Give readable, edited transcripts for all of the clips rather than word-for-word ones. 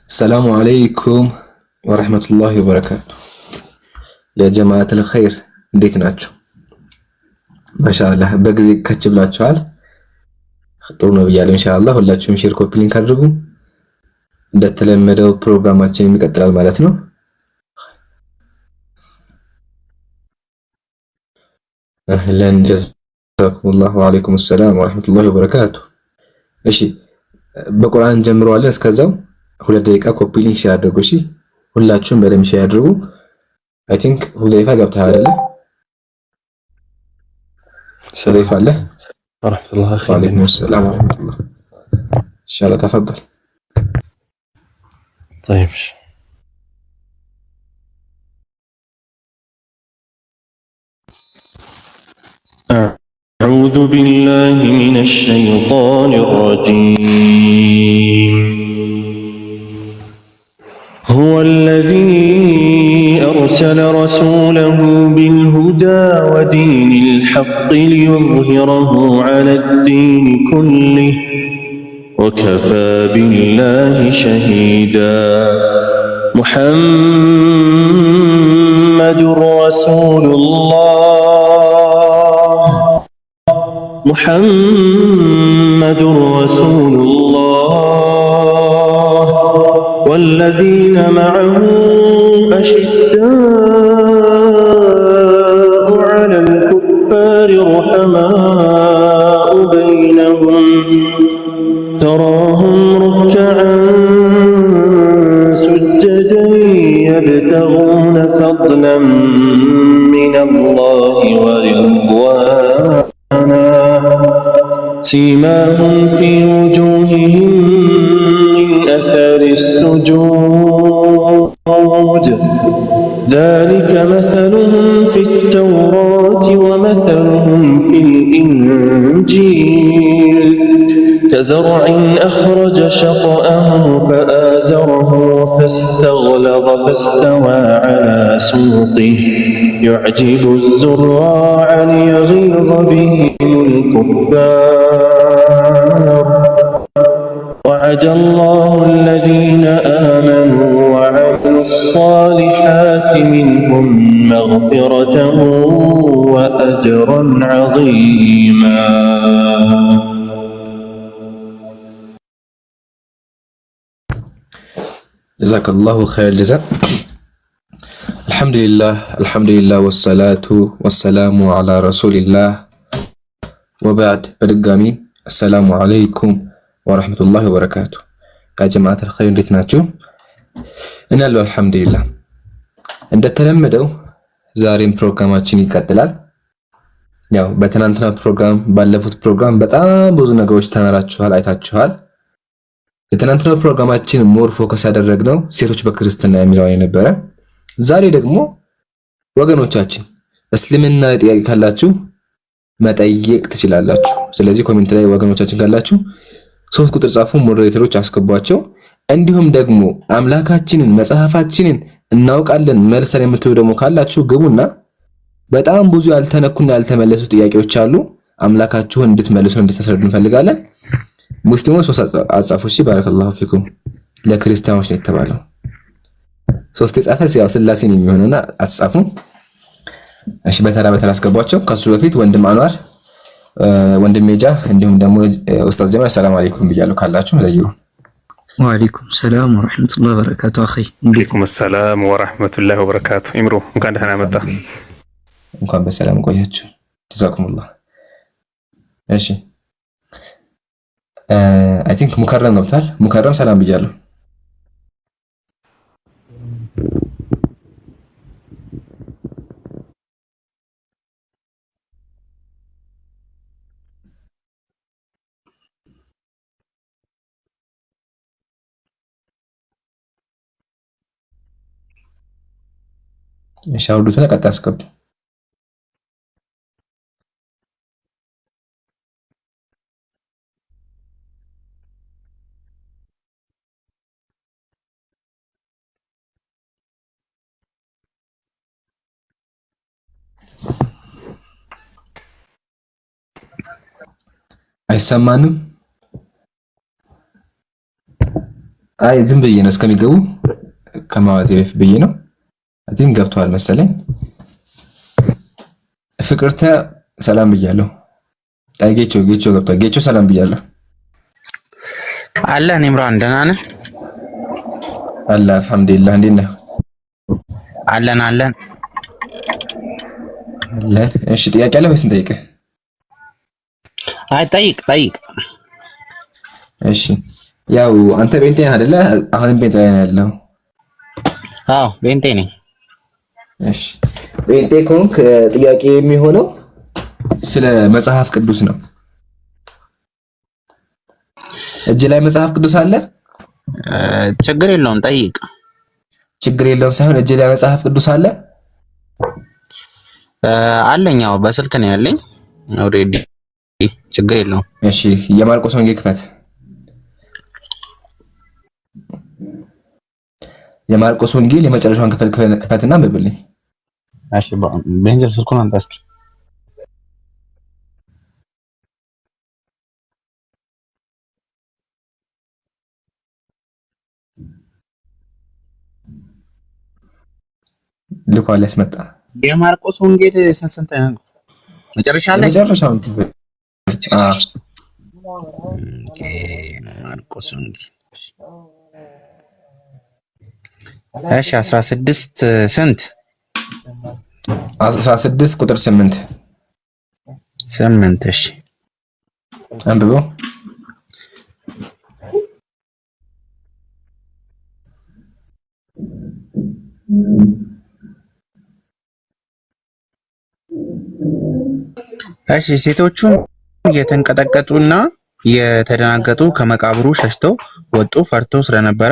السلام عليكم ورحمة الله وبركاته يا جماعة الخير እንዴት ናችሁ? ማሻአላህ በጊዜ ከች ብላችኋል። ጥሩ ነው ብያለሁ። ኢንሻአላህ ሁላችሁም ሼር ኮፒ ሊንክ አድርጉ። እንደተለመደው ፕሮግራማችን ይቀጥላል ማለት ነው። አህለን ጀዛኩሙላህ ወአለይኩም ሰላም ወራህመቱላሂ ወበረካቱ። እሺ በቁርአን ጀምረዋለን። እስከዛው 2 ደቂቃ ኮፒ ሊንክ ሼር አድርጉ። እሺ ሁላችሁም በደምብ ሼር አድርጉ። አይ ቲንክ ሁዘይፋ ገብተሃል አይደል? ሁዘይፋ አለ ورحمة الله وعليكم السلام ورحمة الله. إن شاء الله تفضل. طيب أعوذ بالله من الشيطان الرجيم. هو الذي أرسل رسوله بالهدى ودين الحق ليظهره على الدين كله وكفى بالله شهيدا. محمد رسول الله محمد رسول الله والذين معه أشداء على الكفار رحماء بينهم تراهم ركعا سجدا يبتغون فضلا من الله ورضوانا سيماهم في وجوههم من أثر السجود ذلك مثلهم في التوراة ومثلهم في الإنجيل كزرع أخرج شطأه فآزره فاستغلظ فاستوى على سوقه يعجب الزراع ليغيظ بهم الكفار وعد الله الذين آمنوا وعملوا الصالحات منهم مغفرة وأجرا عظيما. جزاك الله خير الجزاء. الحمد لله والصلاة والسلام على رسول الله وبعد በድጋሚ السلام عليكم ወራህመቱላሂ ወበረካቱ። ያ ጀማዓተል ኸይር እንዴት ናችሁ? እኔ አለሁ አልሐምዱሊላህ። እንደተለመደው ዛሬም ፕሮግራማችን ይቀጥላል። ያው በትናንትና ፕሮግራም ባለፉት ፕሮግራም በጣም ብዙ ነገሮች ተማራችኋል፣ አይታችኋል። የትናንትናው ፕሮግራማችን ሞር ፎከስ ያደረግነው ሴቶች በክርስትና የሚለው የነበረ። ዛሬ ደግሞ ወገኖቻችን እስልምና ጥያቄ ካላችሁ መጠየቅ ትችላላችሁ። ስለዚህ ኮሜንት ላይ ወገኖቻችን ካላችሁ 3 ቁጥር ጻፉ፣ ሞዴሬተሮች አስገቧቸው። እንዲሁም ደግሞ አምላካችንን መጽሐፋችንን እናውቃለን መልሰን የምትሉ ደግሞ ካላችሁ ግቡና በጣም ብዙ ያልተነኩና ያልተመለሱ ጥያቄዎች አሉ። አምላካችሁን እንድትመልሱ እንድታስረዱ እንፈልጋለን። ሙስሊሞች 3 አጻፉ። እሺ ባረከላሁ ፊኩም። ለክርስቲያኖች ነው የተባለው 3 የጻፈስ ያው ስላሴን የሚሆነውና አትጻፉ። እሺ በተራ በተራ አስገቧቸው። ከሱ በፊት ወንድም አንዋር፣ ወንድም ሜጃ እንዲሁም ደግሞ ኡስታዝ ጀማል ሰላም አለይኩም ብያለሁ። ካላችሁ ለዩ። ወአለይኩም ሰላም ወራህመቱላሂ ወበረካቱ። አኺ ወአለይኩም ሰላም ወራህመቱላሂ ወበረካቱ። ኢምሩ እንኳን ደህና መጣ። እንኳን በሰላም ቆያችሁ። ጀዛኩሙላህ። እሺ አይ ቲንክ ሙከረም ገብቷል። ሙከረም ሰላም ብያለሁ። እሺ አውዱት ለቀጣይ አስገቡ። አይሰማንም? አይ ዝም ብዬ ነው እስከሚገቡ ከማዋቴ በፊት ብዬ ነው። አይ ቲንክ ገብተዋል መሰለኝ። ፍቅርተ ሰላም ብያለሁ። አይ ጌቾ ገብቷል። ጌቾ ሰላም ብያለሁ። አለን ኢምራን ደህና ነህ? አለ አልሐምዱሊላህ። እንዴት ነህ? አለን አለን። እሺ ጥያቄ አለ ወይስ እንጠይቅህ? አይ ጠይቅ። እሺ ያው አንተ ቤንቴ አይደለ? አሁንም ቤንቴ ላይ ነው ያለው? አዎ ቤንቴ ነኝ። እሺ ቤንቴ ከሆንክ ጥያቄ የሚሆነው ስለ መጽሐፍ ቅዱስ ነው። እጅ ላይ መጽሐፍ ቅዱስ አለ? ችግር የለውም ጠይቅ። ችግር የለውም ሳይሆን እጅ ላይ መጽሐፍ ቅዱስ አለ? አለኝ። አዎ በስልክ ነው ያለኝ ኦሬዲ። ችግር የለውም። እሺ የማርቆስ ወንጌል ክፈት። የማርቆስ ወንጌል የመጨረሻውን ክፍል ክፈትና አንብብልኝ። እሺ ቤንዘል ስልኩን አንተ እስኪ ልኳል ያስመጣ። የማርቆስ ወንጌል ስንት ነው? መጨረሻ ላይ የመጨረሻውን ክፍል ኦኬ ማርቆስ ወንጌል እሺ 16 ስንት? 16 ቁጥር 8 8 እሺ አንብበው። እሺ ሴቶቹም እየተንቀጠቀጡና እየተደናገጡ ከመቃብሩ ሸሽተው ወጡ፣ ፈርተው ስለነበረ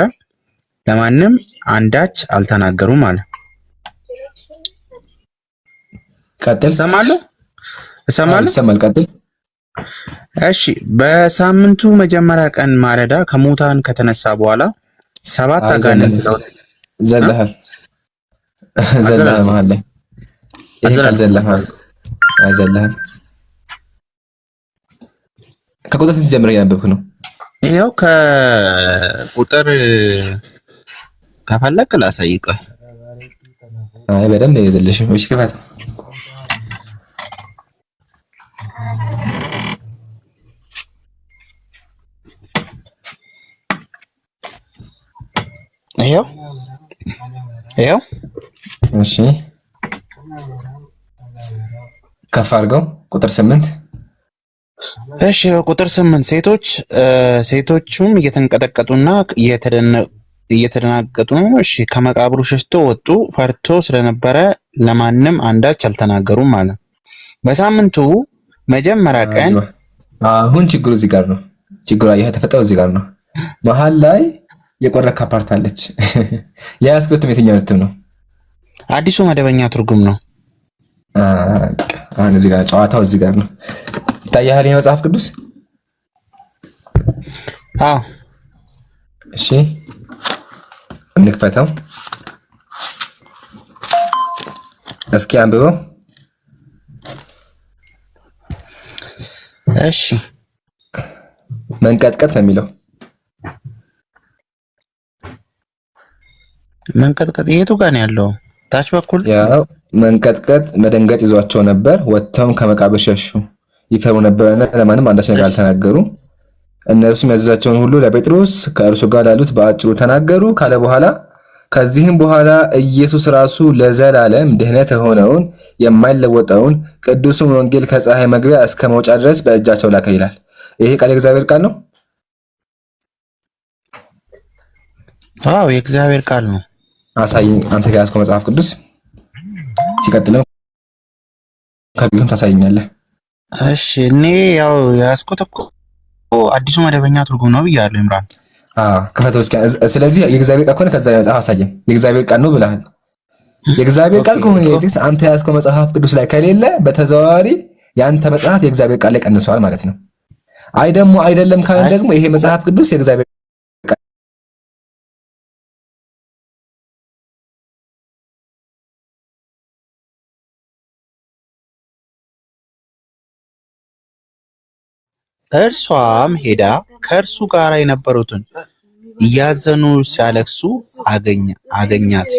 ለማንም አንዳች አልተናገሩም አለ። ቀጥል። እሰማለሁ። ይሰማል። ቀጥል። እሺ በሳምንቱ መጀመሪያ ቀን ማለዳ ከሙታን ከተነሳ በኋላ 7 አጋንንት ዘለሃል መሀል ላይ ይሄ ካልዘለሃል አይዘለሃል። ከቁጥር ስንት ጀምረህ እያነበብክ ነው? ይኸው ከቁጥር ከፈለክ ላሳይቀህ። አይ በደንብ ይዘልሽ። እሺ ክፈት። ይኸው እሺ ከፍ አድርገው ቁጥር 8 እሺ ቁጥር 8 ሴቶቹም እየተንቀጠቀጡና እየተደናገጡ ነው። እሺ ከመቃብሩ ሸሽቶ ወጡ፣ ፈርቶ ስለነበረ ለማንም አንዳች አልተናገሩም ማለት። በሳምንቱ መጀመሪያ ቀን አሁን ችግሩ እዚህ ጋር ነው። ችግሩ የተፈጠረው እዚህ ጋር ነው። መሀል ላይ የቆረካ ፓርት አለች። የያዝኩት የትኛው እትም ነው? አዲሱ መደበኛ ትርጉም ነው። አሁን እዚህ ጋር ጨዋታው እዚህ ጋር ነው። ይታያል ይሄ መጽሐፍ ቅዱስ? አዎ። እሺ እንክፈተው እስኪ አንብበው። እሺ መንቀጥቀጥ ነው የሚለው። መንቀጥቀጥ የቱ ጋር ነው ያለው? ታች በኩል ያው መንቀጥቀጥ መደንገጥ ይዟቸው ነበር፣ ወጥተውም ከመቃብር ሸሹ፣ ይፈሩ ነበርና ለማንም አንዳች ነገር አልተናገሩ። እነርሱም ያዘዛቸውን ሁሉ ለጴጥሮስ ከእርሱ ጋር ላሉት በአጭሩ ተናገሩ ካለ በኋላ ከዚህም በኋላ ኢየሱስ ራሱ ለዘላለም ድህነት የሆነውን የማይለወጠውን ቅዱሱን ወንጌል ከፀሐይ መግቢያ እስከ መውጫ ድረስ በእጃቸው ላከ ይላል። ይሄ ቃል የእግዚአብሔር ቃል ነው? አዎ የእግዚአብሔር ቃል ነው። አሳይ አንተ ጋር ያዝከው መጽሐፍ ቅዱስ። ሲቀጥልም ከቢሆን ታሳይኛለህ። እሺ እኔ ያው ያዝኩት እኮ አዲሱ መደበኛ ትርጉም ነው ብያለሁ ኢምራን። ክፈተው እስኪ። ስለዚህ የእግዚአብሔር ቃል ከሆነ ከዛ መጽሐፍ አሳየን። የእግዚአብሔር ቃል ነው ብለሃል። የእግዚአብሔር ቃል ከሆነ አንተ ያዝከው መጽሐፍ ቅዱስ ላይ ከሌለ በተዘዋዋሪ ያንተ መጽሐፍ የእግዚአብሔር ቃል ላይ ቀንሷል ማለት ነው። አይ ደግሞ አይደለም ካለ ደግሞ ይሄ መጽሐፍ ቅዱስ የእግዚአብሔር እርሷም ሄዳ ከእርሱ ጋር የነበሩትን እያዘኑ ሲያለቅሱ አገኛት።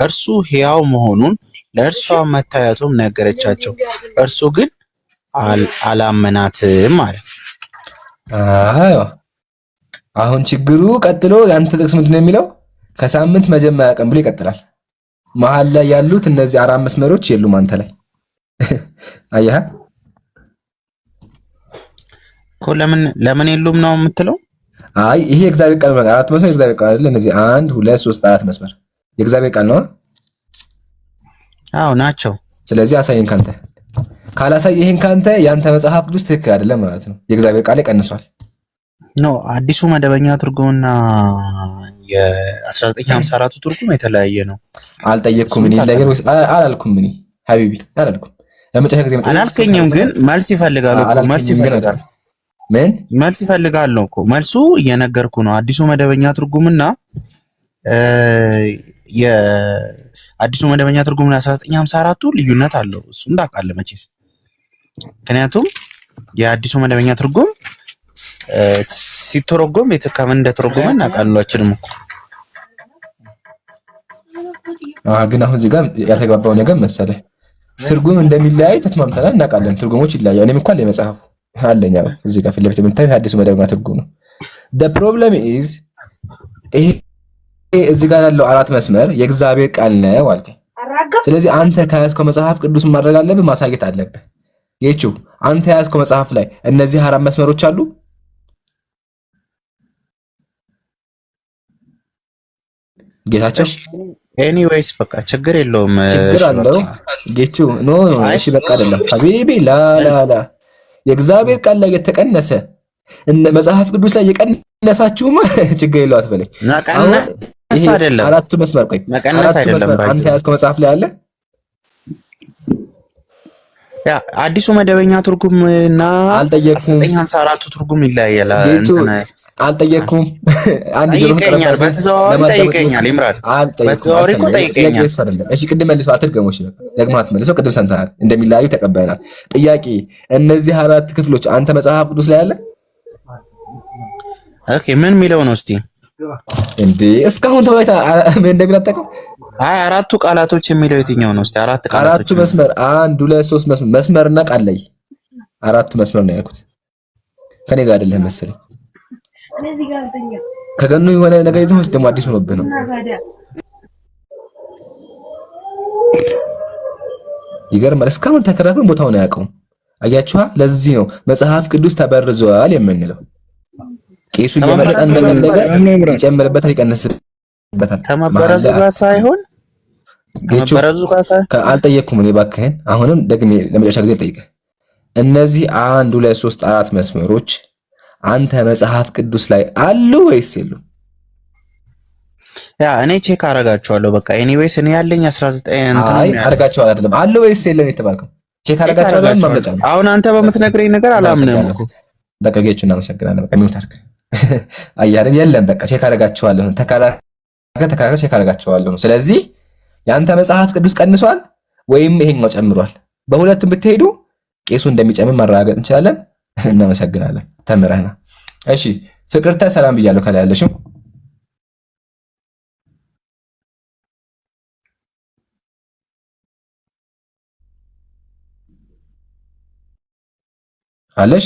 እርሱ ሕያው መሆኑን ለእርሷ መታየቱም ነገረቻቸው። እርሱ ግን አላመናትም አለ። አሁን ችግሩ ቀጥሎ ያንተ ጥቅስ ምንድን ነው የሚለው? ከሳምንት መጀመሪያ ቀን ብሎ ይቀጥላል። መሀል ላይ ያሉት እነዚህ አራት መስመሮች የሉም አንተ ላይ አየህ እኮ። ለምን የሉም ነው የምትለው? አይ ይሄ የእግዚአብሔር ቃል ነው። አራት መስመር የእግዚአብሔር ቃል አይደለ? እነዚህ 1 2 3 4 መስመር የእግዚአብሔር ቃል ነው። አዎ ናቸው። ስለዚህ አሳየን ካንተ። ካላሳየህን ካንተ ያንተ መጽሐፍ ቅዱስ ትክክል አይደለም ማለት ነው። የእግዚአብሔር ቃል ቀንሷል። ኖ አዲሱ መደበኛ ትርጉምና የ1954 ትርጉም የተለያየ ነው። አልጠየቅኩም እኔ ነገር ወይስ አላልኩም? እኔ ሀቢቢ አላልኩም። ለመጨረሻ ጊዜ አላልከኝም፣ ግን መልስ ይፈልጋል እኮ መልስ ይፈልጋል። ምን መልስ ይፈልጋል ነው እኮ መልሱ እየነገርኩ ነው። አዲሱ መደበኛ ትርጉምና የአዲሱ መደበኛ ትርጉምና 1954ቱ ልዩነት አለው። እሱም ታውቃለህ መቼስ። ምክንያቱም የአዲሱ መደበኛ ትርጉም ሲተረጎም ከምን እንደተረጎመ እናውቃለን እኮ። ግን አሁን እዚህ ጋር ያልተግባባው ነገር መሰለህ፣ ትርጉም እንደሚለያይ ተስማምተናል፣ እናውቃለን። ትርጉሞች ይለያያሉ። እኔም እንኳን ለመጽሐፉ አለኛ እዚህ ጋር ፊት ለፊት የምታየው የአዲሱ መደበኛ ትርጉም ነው። the problem is ይሄ እዚህ ጋር ያለው አራት መስመር የእግዚአብሔር ቃል ነው አልከኝ። ስለዚህ አንተ ከያዝከው መጽሐፍ ቅዱስ ማድረግ አለብህ፣ ማሳየት አለብህ። ጌቹ አንተ ያዝከው መጽሐፍ ላይ እነዚህ አራት መስመሮች አሉ። ጌታቸው ኤኒዌይስ በቃ ችግር የለውም። ችግር አለው ጌቹ ኖ እሺ በቃ አይደለም ሀቢቢ ላ የእግዚአብሔር ቃል ላይ የተቀነሰ መጽሐፍ ቅዱስ ላይ የቀነሳችሁም ችግር የለው አትበለኝ። መቀነስ አይደለም አራቱ መስመር ቆይ መቀነስ አይደለም። አንተ ያዝከው መጽሐፍ ላይ አለ። ያ አዲሱ መደበኛ ትርጉምና 1954ቱ ትርጉም ይለያያል። አልጠየቅኩም። አንድ ይገኛል፣ በተዘዋዋሪ ጠይቀኛል። ይምራል በተዘዋዋሪ እኮ ጠይቀኛል። እሺ ቅድም መልሶ አትድገሞሽ፣ ደግሞ አትመልሰው። ቅድም ሰምተናል እንደሚለያዩ ተቀበለናል። ጥያቄ እነዚህ አራት ክፍሎች አንተ መጽሐፍ ቅዱስ ላይ አለ? ኦኬ ምን የሚለው ነው እስቲ? እንዴ እስካሁን ተወይታ ምን እንደሚላጠቀው? አይ አራቱ ቃላቶች የሚለው የትኛው ነው እስቲ? አራት ቃላቶች አራቱ መስመር 1 2 3 መስመርና ቃል ላይ አራቱ መስመር ነው ያልኩት። ከኔ ጋር አይደለም መሰለኝ። ከገኑ የሆነ ነገር ይዘው ወስደው ደግሞ አዲስ ሆኖብህ ነው። ይገርማል። እስካሁን ተከራክረን ቦታውን አያውቀውም። አያችኋ? ለዚህ ነው መጽሐፍ ቅዱስ ተበርዟል የምንለው። ቄሱ እየመረጠ እንደመለዘ ይጨምርበታል፣ ይቀንስበታል። ከመበረዙ ጋር ሳይሆን ከመበረዙ ጋር ሳይሆን አልጠየቅኩም እኔ እባክህን። አሁንም ደግሜ ለመጨረሻ ጊዜ ጠይቀህ እነዚህ 1 2 3 4 መስመሮች አንተ መጽሐፍ ቅዱስ ላይ አሉ ወይስ የሉም? ያ እኔ ቼክ አረጋቸዋለሁ። በቃ ኤኒዌይስ እኔ ያለኝ 19 እንትን ነው አረጋቸዋለሁ። አይደለም አሉ ወይስ የለም የተባልከው? ቼክ አረጋቸዋለሁ ማምለጫ ነው። አሁን አንተ በምትነግረኝ ነገር አላምንም እኮ። በቃ ጌቹ እናመሰግናለን። በቃ ሚውት አድርግ። አያረ የለም በቃ ቼክ አረጋቸዋለሁ። ተካራከ ቼክ አረጋቸዋለሁ። ስለዚህ ያንተ መጽሐፍ ቅዱስ ቀንሷል ወይም ይሄኛው ጨምሯል? በሁለቱም ብትሄዱ ቄሱ እንደሚጨምር ማረጋገጥ እንችላለን። እናመሰግናለን። ተምረህና እሺ ፍቅርተ ሰላም ብያለሁ። ከላይ ያለሽው አለሽ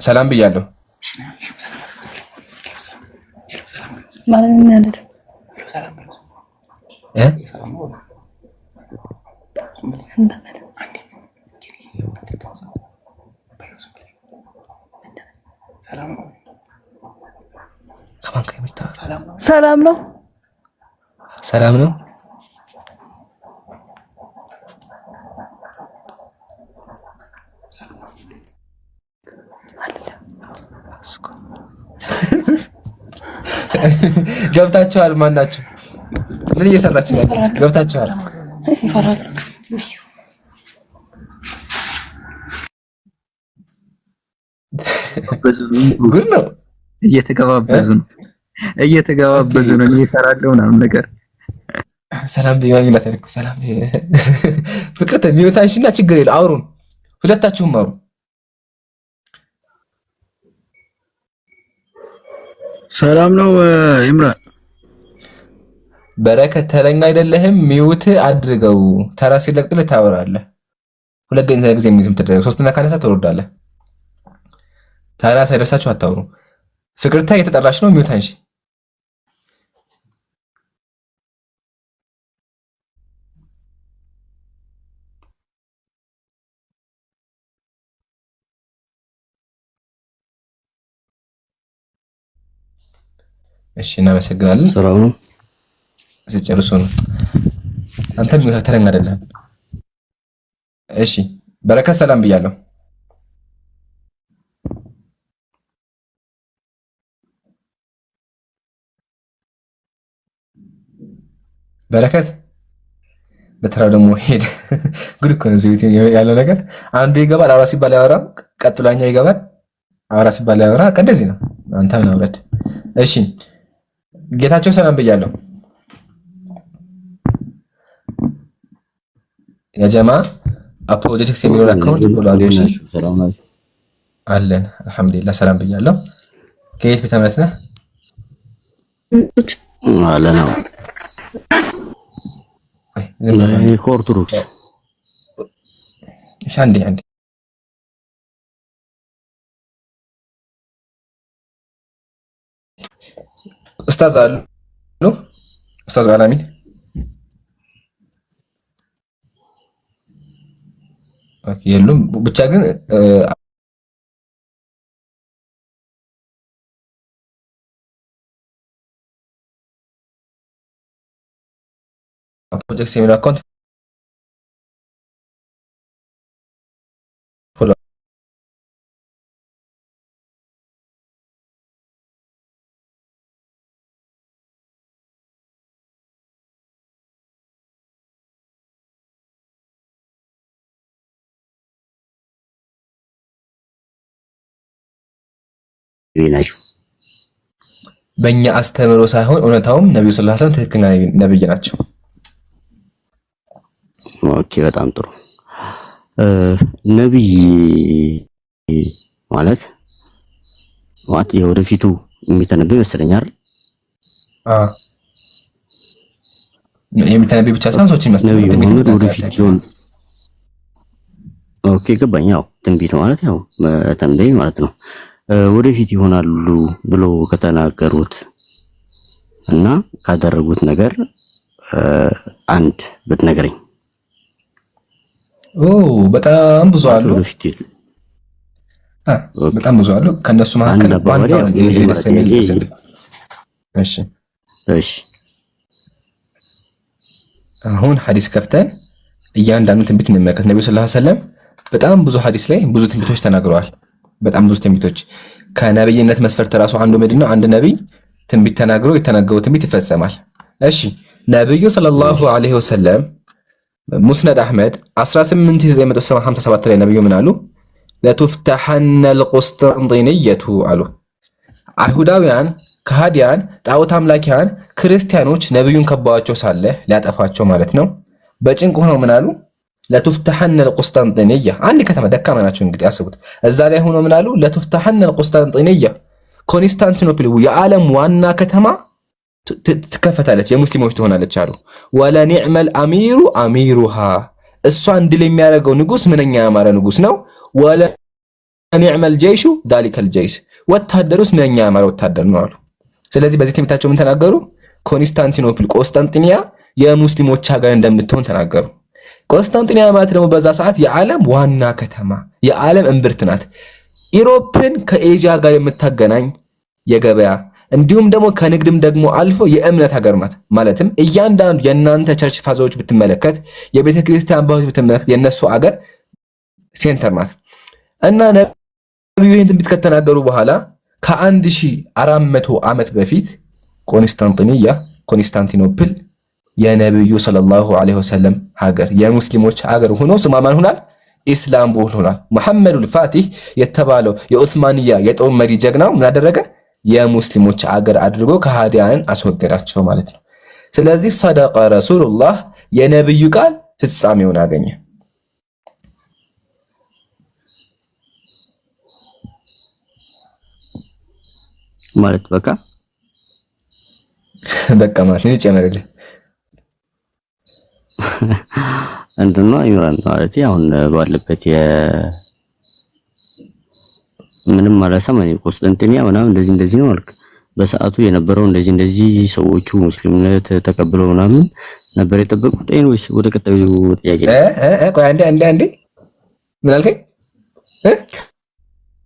ሰላም ብያለሁ። ሰላም ነው። ሰላም ነው። ገብታችኋል? ማናችሁ? ምን እየሰራችሁ ነው? ገብታችኋል? ጉድ ነው። እየተገባበዙ ነው እየተራለው ምናምን ነገር ሰላም ቢሆን ይላታል። ሰላም ፍቅርተ ሚወታሽና ችግር የለው አውሩን። ሁለታችሁም ማሩ። ሰላም ነው ኢምራን። በረከት ተረኛ አይደለህም። ሚውት አድርገው። ተራ ሲለቅልህ ታወራለህ። ሁለት ጊዜ ሚውት የምትደረግ ሶስተኛ ካነሳ ትወርዳለህ። ተራ ሳይደርሳችሁ አታውሩ። ፍቅርታ እየተጠራች ነው። ሚውት አንሺ። እሺ እናመሰግናለን። ስራው ነው ሲጨርሱ ነው። አንተም ተረኛ አይደለም። እሺ በረከት ሰላም ብያለሁ። በረከት በተራው ደግሞ ሄድ። ጉድ እኮ ነው እዚህ ቤት ያለው ነገር። አንዱ ይገባል አውራ ሲባል ያወራ፣ ቀጥሎኛው ይገባል አውራ ሲባል ያወራ። እንደዚህ ነው። አንተ ምን አውረድ። እሺ ጌታቸው ሰላም ብያለሁ። የጀማ አፖሎጂቲክስ የሚለው አካውንት ብሏልሽ። ሰላም ናችሁ? አለን አልሐምዱሊላህ ሰላም ብያለሁ። ከየት ቤተ እምነት ነህ? አለን ነው ኦርቶዶክስ። እሺ አንዴ ኡስታዝ አሉ ኡስታዝ አላሚን ኦኬ የሉም። ብቻ ግን ፕሮጀክት የሚለው አካውንት ናችሁ። በእኛ አስተምሮ ሳይሆን እውነታውም ነብዩ ሰለላሁ ዐለይሂ ወሰለም ትክክለኛ ነብይ ናቸው። ኦኬ በጣም ጥሩ። ነብይ ማለት የወደፊቱ የሚተነበይ ይመስለኛል። የሚተነበይ ብቻ ሳይሆን ሰዎችን የሚያስተምር ወደፊት ይሆን። ኦኬ ገባኝ። ያው ትንቢት ማለት ያው ተንበይ ማለት ነው። ወደፊት ይሆናሉ ብሎ ከተናገሩት እና ካደረጉት ነገር አንድ ብትነግረኝ። በጣም ብዙ አሉ። በጣም ብዙ አሉ። ከነሱ መካከል እሺ አሁን ሐዲስ ከፍተን እያንዳንዱን ትንቢት እንመለከት። ነብዩ ሰለላሁ ዐለይሂ ወሰለም በጣም ብዙ ሐዲስ ላይ ብዙ ትንቢቶች ተናግረዋል። በጣም ብዙ ትንቢቶች ከነብይነት መስፈርት ራሱ አንዱ ምንድነው? አንድ ነብይ ትንቢት ተናግሮ የተናገረው ትንቢት ይፈጸማል። እሺ ነብዩ ሰለላሁ ዐለይሂ ወሰለም ሙስነድ አህመድ 18957 ላይ ነብዩ ምን አሉ? ለቱፍተሐነ አልቁስጠንጢንየቱ አሉ። አይሁዳውያን፣ ከሃዲያን፣ ጣዖት አምላኪያን ክርስቲያኖች ነብዩን ከበዋቸው ሳለ ሊያጠፋቸው ማለት ነው በጭንቅ ሆነው ምን አሉ? ለቱፍተሐነ አልቁስጠንጢንያ አንድ ከተማ ደካማ ናቸው እንግዲህ አስቡት። እዛ ላይ ሆኖ ምን አሉ? ለቱፍተሐነ አልቁስጠንጢንያ ኮንስታንቲኖፕል የዓለም ዋና ከተማ ትከፈታለች፣ የሙስሊሞች ትሆናለች አሉ። ወለኒዕመል አሚሩ አሚሩሃ እሷን ድል የሚያደርገው ንጉስ ምንኛ ያማረ ንጉስ ነው። ወለኒዕመል ጀይሹ ዛሊከል ጀይሽ ወታደሩስ ምንኛ ያማረ ወታደር ነው አሉ። ስለዚህ በዚህ ትምህርታቸው ምን ተናገሩ? ኮንስታንቲኖፕል ቆስጠንጢንያ የሙስሊሞች ሀገር እንደምትሆን ተናገሩ። ቆስጠንጢንያ ማለት ደግሞ በዛ ሰዓት የዓለም ዋና ከተማ የዓለም እምብርት ናት። ኢሮፕን ከኤዥያ ጋር የምታገናኝ የገበያ እንዲሁም ደግሞ ከንግድም ደግሞ አልፎ የእምነት ሀገር ናት። ማለትም እያንዳንዱ የእናንተ ቸርች ፋዘሮች ብትመለከት፣ የቤተ ክርስቲያን ባዎች ብትመለከት የነሱ አገር ሴንተር ናት። እና ነብዩ ይህን ትንቢት ከተናገሩ በኋላ ከ1400 ዓመት በፊት ኮንስታንቲኖፕል የነብዩ ሰለላሁ ዐለይሂ ወሰለም ሀገር የሙስሊሞች ሀገር ሆኖ ስሟ ማን ሆናል? ኢስላምቡል ሆናል። ሙሐመዱል ፋቲህ የተባለው የኡስማንያ የጦር መሪ ጀግናው ምን አደረገ? የሙስሊሞች አገር አድርጎ ከሃዲያንን አስወገዳቸው ማለት ነው። ስለዚህ ሰደቀ ረሱሉላህ የነብዩ ቃል ፍጻሜውን አገኘ። ማለት በቃ በቃ ማለት ነው ጨመረልህ እንትን ነው ኢምራን ማለት አሁን ባለበት ምንም አላሰማኝ ቆስጠንጢንያ ምናምን እንደዚህ ነው አልክ በሰዓቱ የነበረው እንደዚህ ሰዎቹ ሙስሊምነት ተቀብለው ምናምን ነበር የጠበቁት ወይስ ወደ ቀጣዩ ጥያቄ ቆይ አንዴ ምን አልከኝ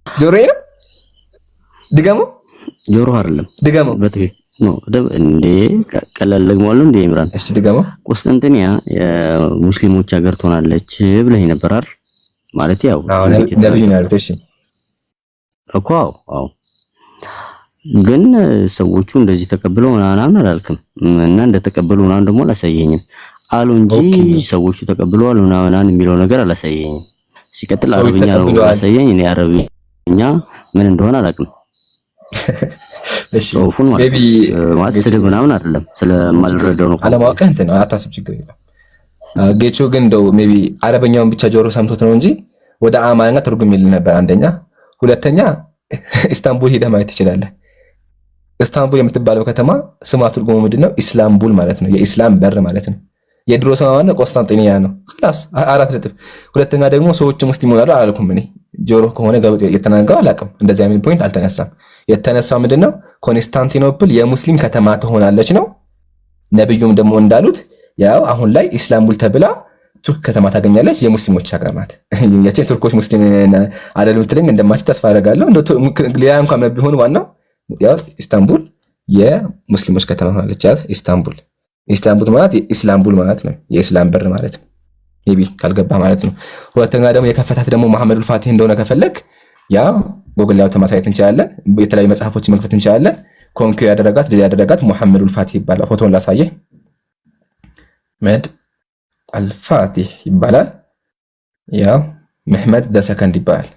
ጆሮዬ ነው ድገሞ ጆሮ አይደለም ድገሞ በትክክል ነው እንዴ ቀላል ደግሞአሉ እንዴ ኢምራን እሺ ድገሞ ቆስጠንጢንያ የሙስሊሞች ሀገር ትሆናለች ብለህ ነበር አይደል ማለት ያው ነብዩ ነው ያሉት እሺ እኮ አዎ ግን ሰዎቹ እንደዚህ ተቀብለው ምናምን አላልክም እና እንደተቀበሉ ምናምን ደግሞ አላሳየኝም አሉ እንጂ ሰዎቹ ተቀብለዋል ምናምን የሚለው ነገር አላሳየኝም ሲቀጥል አረብኛ ነው አላሳየኝ እኔ አረብኛ ምን እንደሆነ አላውቅም እሺ ሶፉን ማለት ስድብ ምናምን አይደለም ስለማልረዳው ነው አለማወቅህ እንትን አታስብ ችግር የለም ጌቾ ግን እንደው ሜቢ አረበኛውን ብቻ ጆሮ ሰምቶት ነው እንጂ ወደ አማርኛ ትርጉም ይል ነበር አንደኛ ሁለተኛ ኢስታንቡል ሄደህ ማየት ትችላለህ ኢስታንቡል የምትባለው ከተማ ስሟ ትርጉሙ ምንድነው ኢስላምቡል ማለት ነው የኢስላም በር ማለት ነው የድሮ ስሟ ማለት ቆስጣንጢንያ ነው خلاص አራት ነጥብ ሁለተኛ ደግሞ ሰዎች ሙስሊም ሆናሉ አላልኩም እኔ ጆሮ ከሆነ ገበጥ የተናገረው አላውቅም እንደዚህ አይነት ፖይንት አልተነሳም የተነሳው ምንድነው ኮንስታንቲኖፕል የሙስሊም ከተማ ትሆናለች ነው ነብዩም ደግሞ እንዳሉት ያው አሁን ላይ ኢስላምቡል ተብላ ቱርክ ከተማ ታገኛለች የሙስሊሞች ሀገር ናት ያቺ ቱርኮች ሙስሊም አይደሉም ትለኝ እንደማች ተስፋ አደርጋለሁ ሌላ እንኳን ቢሆን ዋናው ያው ኢስታንቡል የሙስሊሞች ከተማ ሆናለች ኢስታንቡል ማለት ኢስላምቡል ማለት ነው የኢስላም በር ማለት ነው ሜቢ ካልገባ ማለት ነው ሁለተኛ ደግሞ የከፈታት ደግሞ መሐመዱል ፋቲህ እንደሆነ ከፈለክ ያ ጎግል ላይ ተማሳየት እንችላለን የተለያዩ መጽሐፎችን መክፈት እንችላለን ኮንኩ ያደረጋት መሐመዱል ፋቲህ ይባላል ፎቶውን ላሳየህ መድ አልፋቲህ ይባላል ያው መህመድ ደሰከንድ ይባላል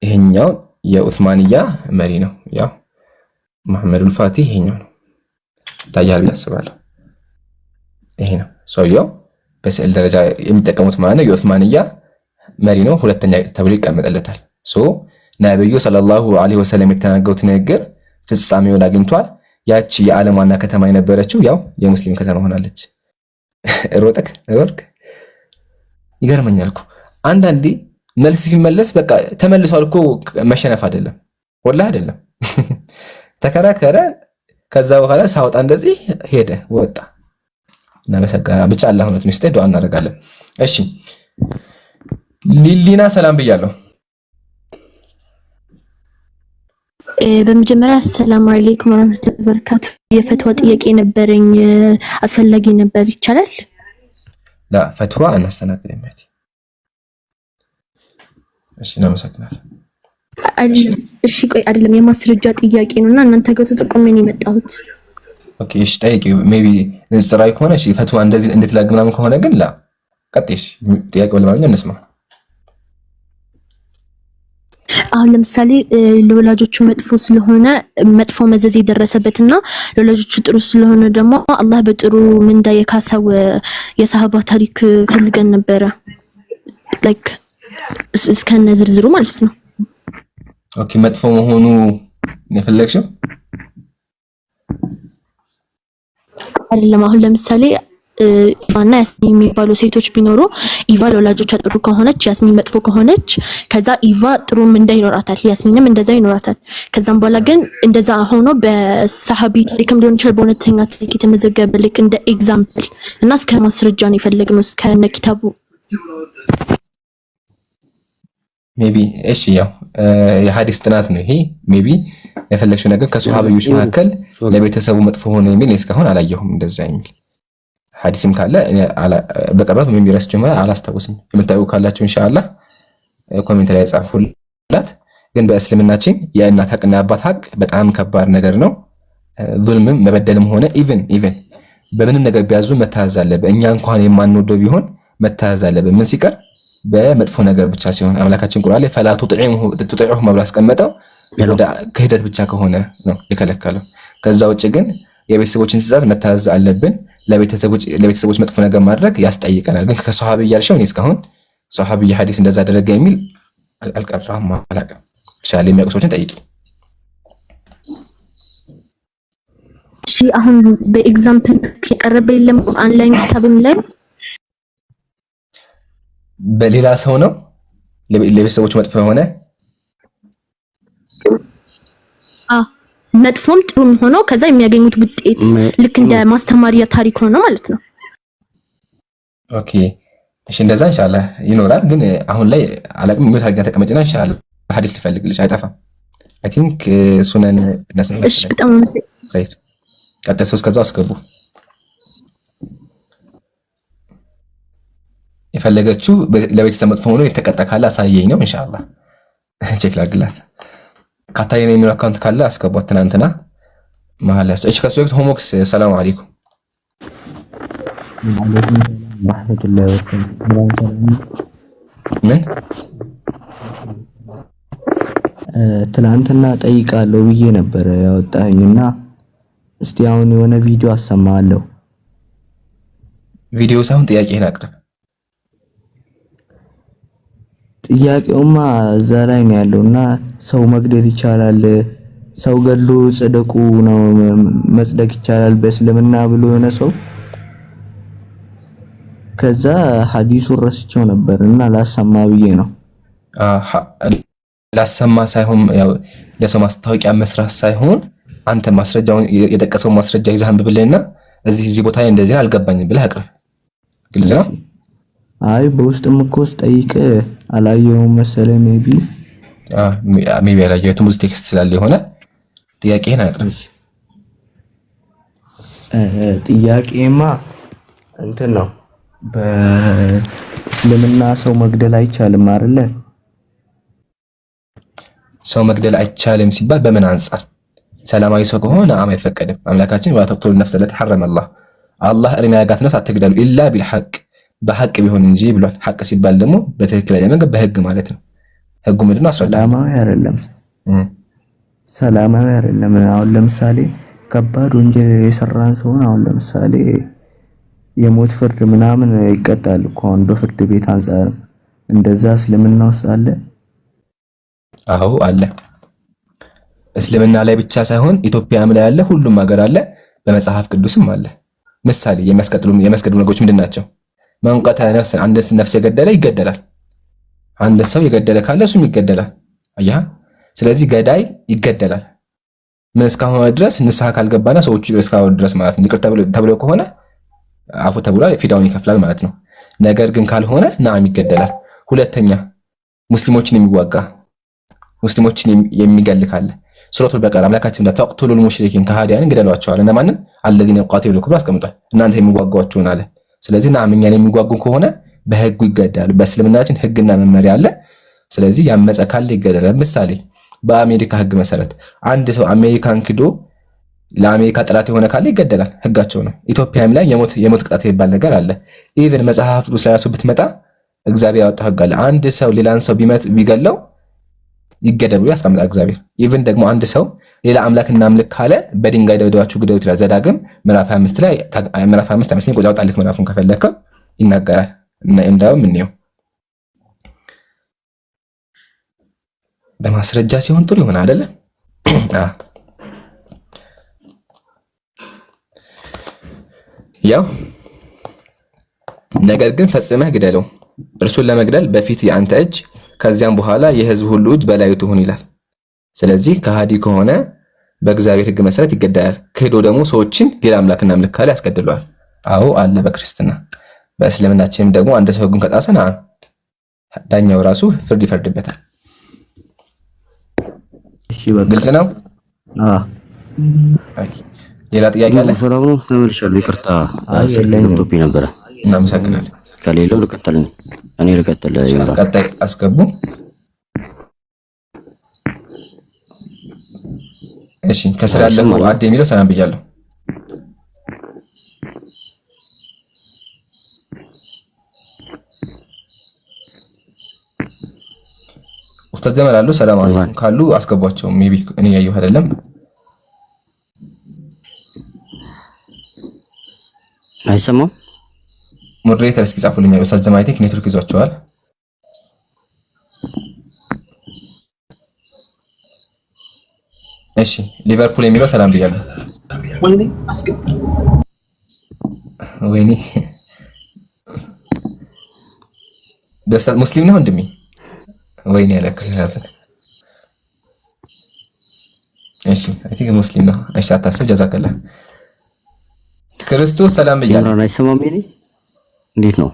ይሄኛው የኡስማንያ መሪ ነው ያው መሐመዱል ፋቲህ ይሄኛው ነው ታያል ያስባለሁ ይሄ ነው ሰውየው በስዕል ደረጃ የሚጠቀሙት ማለት ነው የኡስማንያ መሪ ነው ሁለተኛ ተብሎ ይቀመጥለታል ነብዩ ሰለላሁ ዐለይሂ ወሰለም የተናገሩት ንግግር ፍጻሜውን አግኝቷል ያቺ የዓለም ዋና ከተማ የነበረችው ያው የሙስሊም ከተማ ሆናለች ሮጥክ ይገርመኛል እኮ አንዳንዴ መልስ ሲመለስ በቃ ተመልሷል እኮ መሸነፍ አይደለም ወላሂ አይደለም ተከራከረ ከዛ በኋላ ሳውጣ እንደዚህ ሄደ ወጣ እናመሰግናለን ብቻ አላህ ነው ትንሽ ዱዓ እናደርጋለን እሺ ሊሊና ሰላም ብያለሁ በመጀመሪያ ሰላም አለይኩም ወራህመቱላሂ ወበረካቱ የፈትዋ ጥያቄ ነበረኝ አስፈላጊ ነበር ይቻላል ላ ፈትዋ አናስተናግድም እሺ እናመሰግናለን እሺ ቆይ አይደለም የማስረጃ ጥያቄ ነውና እናንተ ጋር ተጠቆመኝ የመጣሁት ኦኬ እሺ ጠይቂ ሜቢ ንጽራይ ከሆነ እሺ ፈትዋ እንደዚህ እንድትላግ ምናምን ከሆነ ግን ላ ቀጥይሽ ጥያቄውን ለማግኘት እንስማ አሁን ለምሳሌ ለወላጆቹ መጥፎ መዘዝ የደረሰበትና ለወላጆቹ ጥሩ ስለሆነ ደግሞ አላህ በጥሩ ምንዳ የካሰው የሰሃባ ታሪክ ፈልገን ነበረ ላይክ እስከነ ዝርዝሩ ማለት ነው ኦኬ መጥፎ መሆኑ የፈለግሽው አይደለም አሁን ለምሳሌ ኢቫና ያስሚን የሚባሉ ሴቶች ቢኖሩ ኢቫ ለወላጆቿ ጥሩ ከሆነች ያስሚን መጥፎ ከሆነች ከዛ ኢቫ ጥሩ ምንዳ ይኖራታል ያስሚንም እንደዛ ይኖራታል ከዛም በኋላ ግን እንደዛ ሆኖ በሰሃቢ ታሪክም ሊሆን ይችላል በእውነተኛ ታሪክ የተመዘገበ ልክ እንደ ኤግዛምፕል እና እስከ ማስረጃ ነው የፈለግነው እስከ ኪታቡ ሜቢ እሺ ያው የሐዲስ ጥናት ነው ይሄ ሜቢ የፈለግሽው ነገር ከሱሐቢዎች መካከል ለቤተሰቡ መጥፎ ሆነ የሚል እስካሁን አላየሁም እንደዛ የሚል ሐዲስም ካለ በቀረበት ምን ቢረስቸው ማለት አላስታውስም የምታዩ ካላችሁ ኢንሻአላህ ኮሜንት ላይ ጻፉላት ግን በእስልምናችን የእናት ሐቅና የአባት ሐቅ በጣም ከባድ ነገር ነው ዙልምም መበደልም ሆነ ኢቭን በምንም ነገር ቢያዙ መታዘዝ አለበት እኛ እንኳን የማንወደው ቢሆን መታዘዝ አለበት ምን ሲቀር በመጥፎ ነገር ብቻ ሲሆን አምላካችን ቁርአን ላይ ፈላ ተጥዒሁ መብላ አስቀመጠው ክህደት ብቻ ከሆነ ነው የከለከለው ከዛ ውጭ ግን የቤተሰቦችን ትእዛዝ መታዘዝ አለብን ለቤተሰቦች መጥፎ ነገር ማድረግ ያስጠይቀናል ግን ከሷሃቢ ያልሽው እኔ እስካሁን ሷሃቢ ሐዲስ እንደዛ አደረገ የሚል አልቀራም አላውቅም ሻለ የሚያውቁ ሰዎችን ጠይቂ አሁን በኤግዛምፕል የቀረበ የለም ቁርአን ላይ ኪታብም ላይ በሌላ ሰው ነው ለቤተሰቦች መጥፎ የሆነ መጥፎም ጥሩም ሆኖ ከዛ የሚያገኙት ውጤት ልክ እንደ ማስተማሪያ ታሪክ ሆኖ ማለት ነው። ኦኬ እሺ፣ እንደዛ ኢንሻአላህ ይኖራል። ግን አሁን ላይ አላቅም ምን ታርጋ ተቀመጭና ኢንሻአላህ ሐዲስ ልፈልግልሽ አይጠፋም። አይ ቲንክ ሱነን ነስህ። እሺ በጣም ኸይር ቀጥታ ሶስት ከዛው አስገቡ። የፈለገችው ለቤተሰብ መጥፎ ሆኖ የተቀጣ ካለ አሳየኝ ነው ኢንሻአላህ ቼክ ላድርግላት። ካታሪ ነው የሚለው አካውንት ካለ አስገቧት። ትናንትና መሀል ያስ እሺ። ከሱ በፊት ሆሞክስ ሰላም አለይኩም ወራህመቱላሂ ወበረካቱሁ። ምን ትናንትና ጠይቃለሁ ብዬ ነበር ያወጣኝና እስቲ አሁን የሆነ ቪዲዮ አሰማለሁ። ቪዲዮ ሳይሆን ጥያቄህን አቅርብ። ጥያቄውማ እዛ ላይ ነው ያለውና ሰው መግደል ይቻላል፣ ሰው ገድሎ ጽድቁ ነው መጽደቅ ይቻላል በእስልምና ብሎ የሆነ ሰው ከዛ ሐዲሱን ረስቸው ነበርና ላሰማ ብዬ ነው። ላሰማ ሳይሆን ያው ለሰው ማስታወቂያ መስራት ሳይሆን አንተ ማስረጃውን የጠቀሰው ማስረጃ ይዘህ አንብብልህና እዚህ ቦታ ላይ እንደዚህ አልገባኝም ብለህ አቅርብ። ግልጽ ነው። አይ በውስጥም እኮ ስጠይቅ አላየሁም መሰለኝ። ሜቢ አላየሁትም ብዙ ቴክስት ስላለ የሆነ ጥያቄህን አቅርብ። ጥያቄማ እንትን ነው በእስልምና ሰው መግደል አይቻልም አይደለ? ሰው መግደል አይቻልም ሲባል በምን አንፃር? ሰላማዊ ሰው ከሆነ አይፈቀድም። አምላካችን ወተቅቱሉ ነፍሰ ለቲ ሐረመ አላህ እርም ያጋት ነፍስ አትግደሉ ኢላ ቢልሐቅ በሐቅ ቢሆን እንጂ ብሏል። ሐቅ ሲባል ደግሞ በትክክለኛ መንገድ በህግ ማለት ነው። ህጉ ምንድነው? ሰላማዊ አይደለም። አሁን ለምሳሌ ከባድ ወንጀል የሰራን ሰውን አሁን ለምሳሌ የሞት ፍርድ ምናምን ይቀጣል እኮ አሁን በፍርድ ቤት አንፃር እንደዛ እስልምና ውስጥ አለ። አዎ አለ። እስልምና ላይ ብቻ ሳይሆን ኢትዮጵያም ላይ አለ፣ ሁሉም ሀገር አለ፣ በመጽሐፍ ቅዱስም አለ። ምሳሌ የሚያስቀጥሉ ነገሮች ምንድን ናቸው? መን ቀተለ ነፍሰን አንድ ነፍስ የገደለ ይገደላል። አንድ ሰው የገደለ ካለ እሱም ይገደላል። አያ ስለዚህ ገዳይ ይገደላል። ምን እስካሁን ድረስ ንስሐ ካልገባና ሰዎቹ እስካሁን ድረስ ማለት ነው ይቅር ተብሎ ከሆነ አፉ ተብሏል፣ ፊዳውን ይከፍላል ማለት ነው። ነገር ግን ካልሆነ ናም ይገደላል። ሁለተኛ ሙስሊሞችን የሚዋጋ ሙስሊሞችን የሚገል ካለ ሱረቱል በቀራ አምላካችን ፈቅቱሉል ሙሽሪኪን ከሃዲያንን ግደሏቸዋል። እነማንን? አለዚነ ይቃቲሉኩም አስቀምጧል። እናንተ የሚዋጓቸውን አለ። ስለዚህ ናም እኛን የሚዋጉ ከሆነ በህጉ ይገደላሉ። በእስልምናችን ህግና መመሪያ አለ። ስለዚህ ያመፀ ካለ ይገደላል። ምሳሌ በአሜሪካ ህግ መሰረት አንድ ሰው አሜሪካን ክዶ ለአሜሪካ ጠላት የሆነ ካለ ይገደላል። ህጋቸው ነው። ኢትዮጵያም ላይ የሞት ቅጣት የሚባል ነገር አለ። ኢቭን መጽሐፍ ቅዱስ ላይ ራሱ ብትመጣ እግዚአብሔር ያወጣው ህግ አለ። አንድ ሰው ሌላን ሰው ቢገለው ይገደል ብሎ ያስቀምጣል እግዚአብሔር። ኢቭን ደግሞ አንድ ሰው ሌላ አምላክ እናምልክ ካለ በድንጋይ ደብድባችሁ ግደሉት ይላል ዘዳግም ምዕራፍ 5 ላይ ምዕራፍ 5 አይመስለኝ ቆይ አውጣልክ ምዕራፉን ከፈለከው ይናገራል። እና እንደውም እንየው በማስረጃ ሲሆን ጥሩ ይሆናል አይደለ? ያው ነገር ግን ፈጽመህ ግደለው፣ እርሱን ለመግደል በፊት የአንተ እጅ ከዚያም በኋላ የህዝብ ሁሉ እጅ በላዩ ትሁን ይላል። ስለዚህ ከሃዲ ከሆነ በእግዚአብሔር ህግ መሰረት ይገደላል። ክህዶ ደግሞ ሰዎችን ሌላ አምላክ እናምልክ ካለ ያስገድለዋል። አዎ አለ በክርስትና። በእስልምናችንም ደግሞ አንድ ሰው ህጉን ከጣሰ ዳኛው ራሱ ፍርድ ይፈርድበታል። እሺ በቃ ግልጽ ነው። ሌላ ጥያቄ አለ? ሰላም ነው። ተመልሻለሁ። ይቅርታ ቶፒ ነበረ። እናመሰግናለን። ከሌለው ልቀጥል እኔ ልቀጥል ይላል። ቀጣይ አስገቡ። እሺ ከስራ ያለው አድ የሚለው ሰላም ብያለሁ። ኡስታዝ ጀማል አሉ ሰላም አለይኩም ካሉ አስገቧቸው። ሜቢ እኔ ያየሁ አይደለም። አይሰማም። ሞዴሬተር እስኪ ጻፉልኝ። ኡስታዝ ጀማል ቴክ ኔትወርክ ይዟቸዋል። እሺ ሊቨርፑል የሚለው ሰላም ብያለሁ። ወይኔ አስገባ ወይኔ በስታት ሙስሊም ነው ወንድሜ? ወይኔ ያለከሰላስ እሺ አይ ቲንክ ሙስሊም ነው። እሺ አታስብ። ጀዛከላ ክርስቶስ ሰላም ብያለሁ። ይምራን አይሰማም ይሄ እንዴት ነው?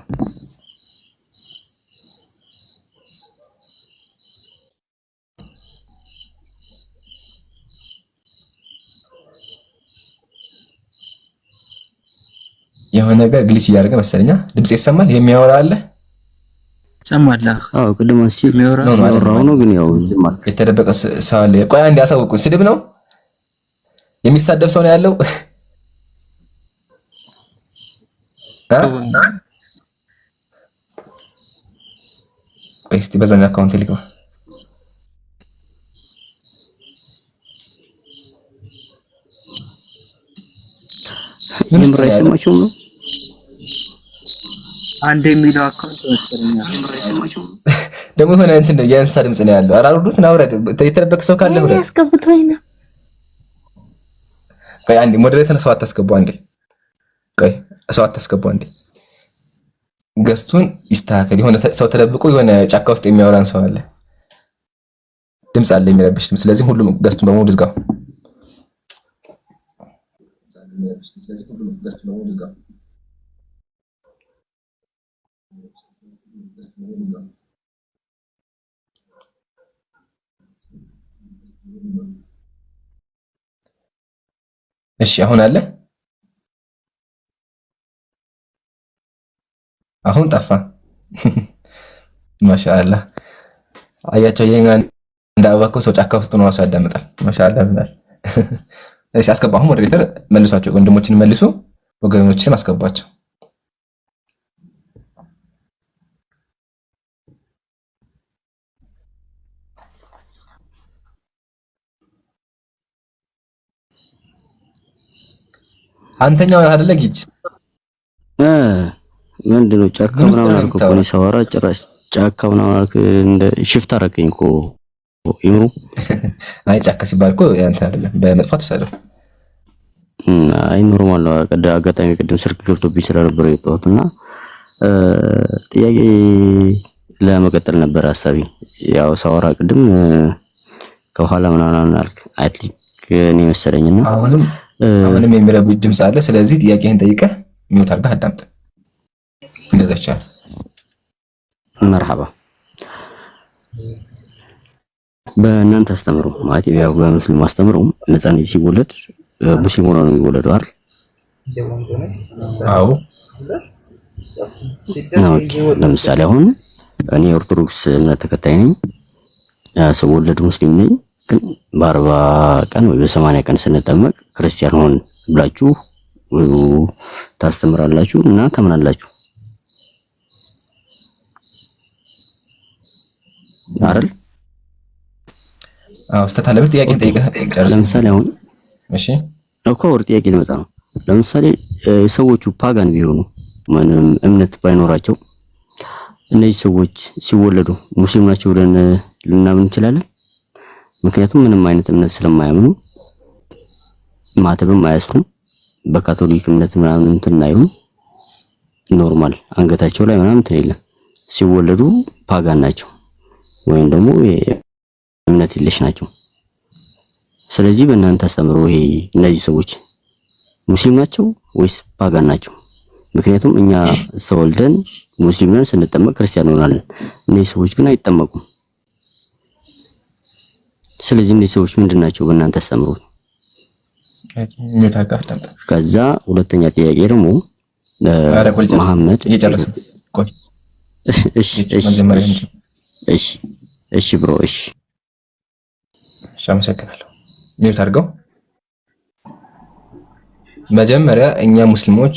የሆነ ነገር ግሊች እያደረገ መሰለኛ። ድምጽ ይሰማል? የሚያወራ አለ? ሰማለህ? አዎ ቅድም አንቺ የሚያወራው ነው ግን ያው ዝም ማለት የተደበቀ ሰው አለ። ቆይ አንዴ አሳውቁኝ። ስድብ ነው የሚሳደብ ሰው ነው ያለው? ቆይ እስቲ በዛኛው አካውንት ልግባ። ይምራ አይሰማችሁም ነው አንድ የሚለው አካውንት መሰለኝ። ደግሞ የሆነ እንትን የእንስሳ ድምጽ ነው ያለው። አራሩዱት ናውረድ የተደበቀ ሰው ካለ ሁሉ ያስገብቶኝ ነው። ቆይ አንዴ ሞዴሬተር ሰው አታስገቡ። አንዴ ቆይ ሰው አታስገቡ። አንዴ ገስቱን ይስተካከል። የሆነ ሰው ተደብቆ የሆነ ጫካ ውስጥ የሚያወራን ሰው አለ። ድምጽ አለ፣ የሚረብሽ ድምጽ። ስለዚህ ሁሉም ገስቱን በሙሉ ዝጋው። እሺ አሁን አለ? አሁን ጠፋ። ማሻአላህ አያቸው። ይሄን እንዳባከው ሰው ጫካ ውስጥ ነው ያዳምጣል። ማሻአላህ ብላል። እሺ አስገባሁ። ሞዴሬተር መልሷቸው፣ ወንድሞችን መልሱ፣ ወገኖችን አስገባቸው። አንተኛው አይደለ ጊጅ ምንድነው ጫካ ምናምን አልኩ እኮ ነው ሰዋራ ጭራሽ ጫካ ምናምን አልኩ። እንደ ሽፍት አደረገኝ እኮ ይምሩ። አይ ጫካ ሲባል እኮ ያንተ አይደለም በመጥፋት ወሰደው። አይ ኖርማል ነው። አጋጣሚ ቅድም ስልክ ገብቶብኝ ስለነበረ የጠዋቱና ጥያቄ ለመቀጠል ነበር ሐሳቢ። ያው ሰዋራ ቅድም ከኋላ ምናምን አልክ አትሊክ እኔ መሰለኝና አሁንም የሚረብሽ ድምጽ አለ። ስለዚህ ጥያቄህን ጠይቀህ ሚውት አድርገህ አዳምጥ። እንደዛ ይቻላል። መርሐባ በእናንተ አስተምሩ ማለት ያው በሙስሊም አስተምሩ ሕፃን ሲወለድ ሙስሊም ሆኖ ነው የሚወለደው አይደል? አዎ። ለምሳሌ አሁን እኔ ኦርቶዶክስ እምነት ተከታይ ነኝ። ስወለድ ሙስሊም ነኝ። ግን በ40 ቀን ወይ በ80 ቀን ስንጠመቅ ክርስቲያን ሆን ብላችሁ ታስተምራላችሁ እና ታምናላችሁ አይደል? አዎ ስተታለበት ጥያቄን ጠይቀህ ጨርስ። ለምሳሌ አሁን እሺ እኮ ወር ጥያቄ ልመጣ ነው። ለምሳሌ ሰዎቹ ፓጋን ቢሆኑ ምንም እምነት ባይኖራቸው እነዚህ ሰዎች ሲወለዱ ሙስሊም ናቸው ብለን ልናምን እንችላለን? ምክንያቱም ምንም አይነት እምነት ስለማያምኑ ማተብም አያስሩም። በካቶሊክ እምነት ምናምን እንትን አይሉም። ኖርማል አንገታቸው ላይ ምናምን እንትን የለም። ሲወለዱ ፓጋን ናቸው ወይም ደግሞ እምነት የለሽ ናቸው። ስለዚህ በእናንተ አስተምሮ ይሄ እነዚህ ሰዎች ሙስሊም ናቸው ወይስ ፓጋን ናቸው? ምክንያቱም እኛ ተወልደን ሙስሊም ነን፣ ስንጠመቅ ክርስቲያን እንሆናለን። እነዚህ ሰዎች ግን አይጠመቁም። ስለዚህ እነዚህ ሰዎች ምንድን ናቸው በእናንተ አስተምሮ? ከዛ ሁለተኛ ጥያቄ ደግሞ መሐመድ እሺ ብሮ እሺ አመሰግናለሁ። ሚውት አድርገው። መጀመሪያ እኛ ሙስሊሞች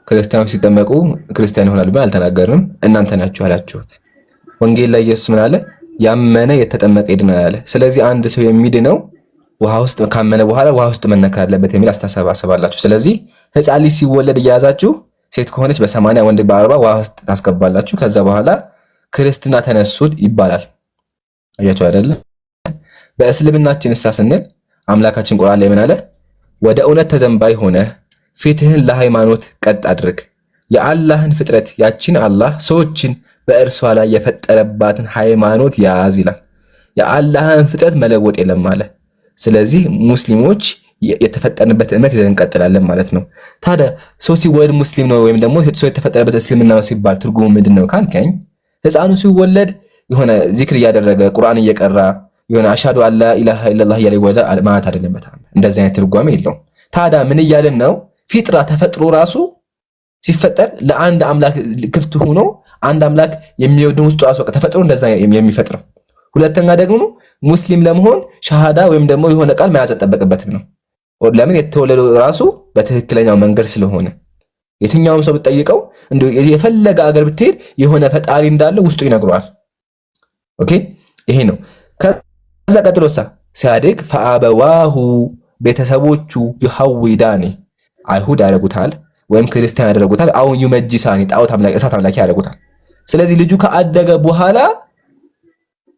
ክርስቲያኖች ሲጠመቁ ክርስቲያን ይሆናሉ ብለን አልተናገርንም። እናንተ ናችሁ አላችሁት። ወንጌል ላይ ኢየሱስ ምን አለ? ያመነ የተጠመቀ ይድናል አለ። ስለዚህ አንድ ሰው የሚድነው ውሃ ውስጥ ካመነ በኋላ ውሃ ውስጥ መነከር አለበት የሚል አስተሳሰብ አላችሁ። ስለዚህ ሕፃን ልጅ ሲወለድ እያያዛችሁ ሴት ከሆነች በ80 ወንድ በ40 ውሃ ውስጥ ታስገባላችሁ። ከዛ በኋላ ክርስትና ተነሱት ይባላል። አያችሁ አይደለ? በእስልምናችን እሳ ስንል አምላካችን ቁርአን ላይ ምን አለ? ወደ እውነት ተዘንባይ ሆነ ፊትህን ለሃይማኖት ቀጥ አድርግ። የአላህን ፍጥረት ያችን አላህ ሰዎችን በእርሷ ላይ የፈጠረባትን ሃይማኖት ያዝ ይላል። የአላህን ፍጥረት መለወጥ የለም አለ። ስለዚህ ሙስሊሞች የተፈጠርንበት እምነት ይዘን እንቀጥላለን ማለት ነው። ታዲያ ሰው ሲወለድ ሙስሊም ነው ወይም ደግሞ ሰው የተፈጠረበት እስልምና ነው ሲባል ትርጉሙ ምንድነው ካልከኝ፣ ህፃኑ ሲወለድ የሆነ ዚክር እያደረገ ቁርአን እየቀራ የሆነ አሽሃዱ አላ ኢላሃ ኢላላህ እያለ ይወለዳል ማለት አይደለም። በጣም እንደዚህ አይነት ትርጓሜ የለውም። ታዲያ ምን እያልን ነው? ፊጥራ ተፈጥሮ ራሱ ሲፈጠር ለአንድ አምላክ ክፍት ሆኖ አንድ አምላክ የሚወደው ውስጡ ራሱ ተፈጥሮ እንደዛ የሚፈጥረው። ሁለተኛ ደግሞ ሙስሊም ለመሆን ሸሃዳ ወይም ደግሞ የሆነ ቃል መያዝ አይጠበቅበትም ነው። ለምን? የተወለደው ራሱ በትክክለኛው መንገድ ስለሆነ። የትኛውም ሰው ብትጠይቀው እንደ የፈለገ አገር ብትሄድ የሆነ ፈጣሪ እንዳለ ውስጡ ይነግረዋል። ኦኬ፣ ይሄ ነው። ከዛ ቀጥሎሳ ሲያድግ ፈአበዋሁ ቤተሰቦቹ ይሐዊዳኒ አይሁድ ያደርጉታል ወይም ክርስቲያን ያደርጉታል። አሁን ዩመጅሳኒ ጣዖት አምላኪ እሳት አምላኪ ያደርጉታል። ስለዚህ ልጁ ከአደገ በኋላ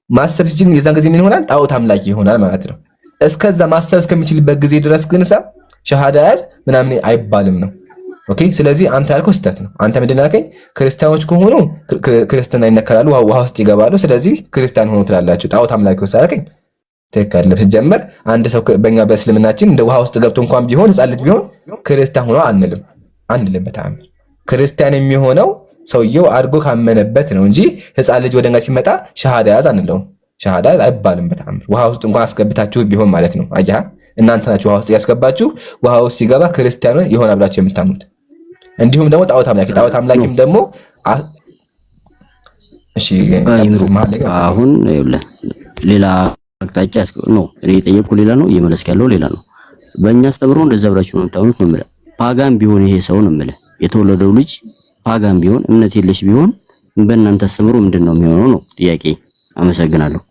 ማሰብ ሲችል የዛን ጊዜ ምን ይሆናል? ጣዖት አምላኪ ይሆናል ማለት ነው። እስከዛ ማሰብ እስከሚችልበት ጊዜ ድረስ ግን ሸሃዳ ያዝ ምናምን አይባልም ነው። ኦኬ፣ ስለዚህ አንተ ያልከው ስህተት ነው። አንተ ምንድን ያልከኝ? ክርስቲያኖች ከሆኑ ክርስትና ይነከራሉ፣ ውሃ ውስጥ ይገባሉ። ስለዚህ ክርስቲያን ሆኖ ትላላችሁ። ጣዖት አምላኪዎች ያልከኝ ትክክል አይደለም። ሲጀመር አንድ ሰው በእኛ በእስልምናችን እንደ ውሃ ውስጥ ገብቶ እንኳን ቢሆን ሕፃን ልጅ ቢሆን ክርስቲያን ሆኖ አንልም በተአምር። ክርስቲያን የሚሆነው ሰውየው አድጎ ካመነበት ነው እንጂ ሕፃን ልጅ ወደኛ ሲመጣ ሸሃዳ ያዝ አንለውም። ሸሃዳ አይባልም በተአምር። ውሃ ውስጥ እንኳን አስገብታችሁ ቢሆን ማለት ነው። አያ እናንተ ናችሁ ውሃ ውስጥ ያስገባችሁ፣ ውሃ ውስጥ ሲገባ ክርስቲያን ይሆናል ብላችሁ የምታምኑት። እንዲሁም ደግሞ ጣዖት አምላኪም ደግሞ እሺ፣ አሁን ሌላ አቅጣጫ ነው። እኔ የጠየቅኩ ሌላ ነው፣ እየመለስክ ያለው ሌላ ነው። በእኛ አስተምሮ እንደዛ ብላችሁ ነው የምታምኑት ነው የምልህ። ፓጋን ቢሆን ይሄ ሰው ነው የምልህ፣ የተወለደው ልጅ ፓጋን ቢሆን እምነት የለሽ ቢሆን በእናንተ አስተምሮ ምንድን ነው የሚሆነው ነው ጥያቄ። አመሰግናለሁ።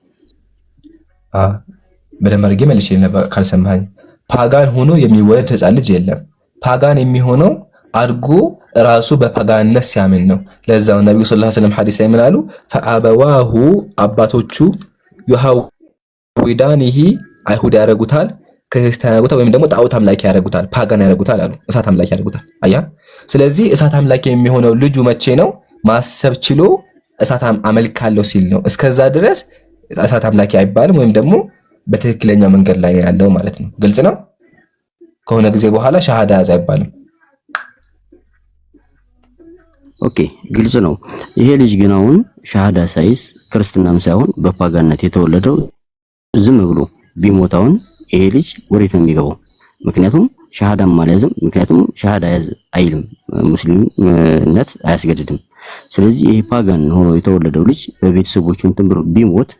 በደንብ አድርጌ መልሼ ነበር ካልሰማኸኝ። ፓጋን ሆኖ የሚወለድ ሕፃን ልጅ የለም። ፓጋን የሚሆነው አድጎ ራሱ በፓጋንነት ሲያምን ነው። ለዛው ነብዩ ሰለላሁ ዐለይሂ ወሰለም ሐዲስ ላይ ምን አሉ? ፈአበዋሁ አባቶቹ ዩሐዊዳኒሂ አይሁድ ያደርጉታል፣ ክርስቲያን ያደርጉታል፣ ወይም ደግሞ ጣዖት አምላኪ ያደርጉታል፣ ፓጋን ያደርጉታል አሉ። እሳት አምላኪ ያደርጉታል። አያ ስለዚህ እሳት አምላኪ የሚሆነው ልጁ መቼ ነው? ማሰብ ችሎ እሳት አመልካለሁ ሲል ነው። እስከዛ ድረስ እሳት አምላኪ አይባልም፣ ወይም ደግሞ በትክክለኛው መንገድ ላይ ነው ያለው ማለት ነው። ግልጽ ነው። ከሆነ ጊዜ በኋላ ሸሃዳ ያዝ አይባልም። ኦኬ፣ ግልጽ ነው። ይሄ ልጅ ግን አሁን ሸሃዳ ሳይዝ ክርስትናም ሳይሆን በፓጋንነት የተወለደው ዝም ብሎ ቢሞት አሁን ይሄ ልጅ ወዴት ነው የሚገባው? ምክንያቱም ሸሃዳም አልያዝም። ምክንያቱም ሸሃዳ ያዝ አይልም፣ ሙስሊምነት አያስገድድም። ስለዚህ ይሄ ፓጋን ሆኖ የተወለደው ልጅ በቤተሰቦቹ እንትን ብሎ ቢሞት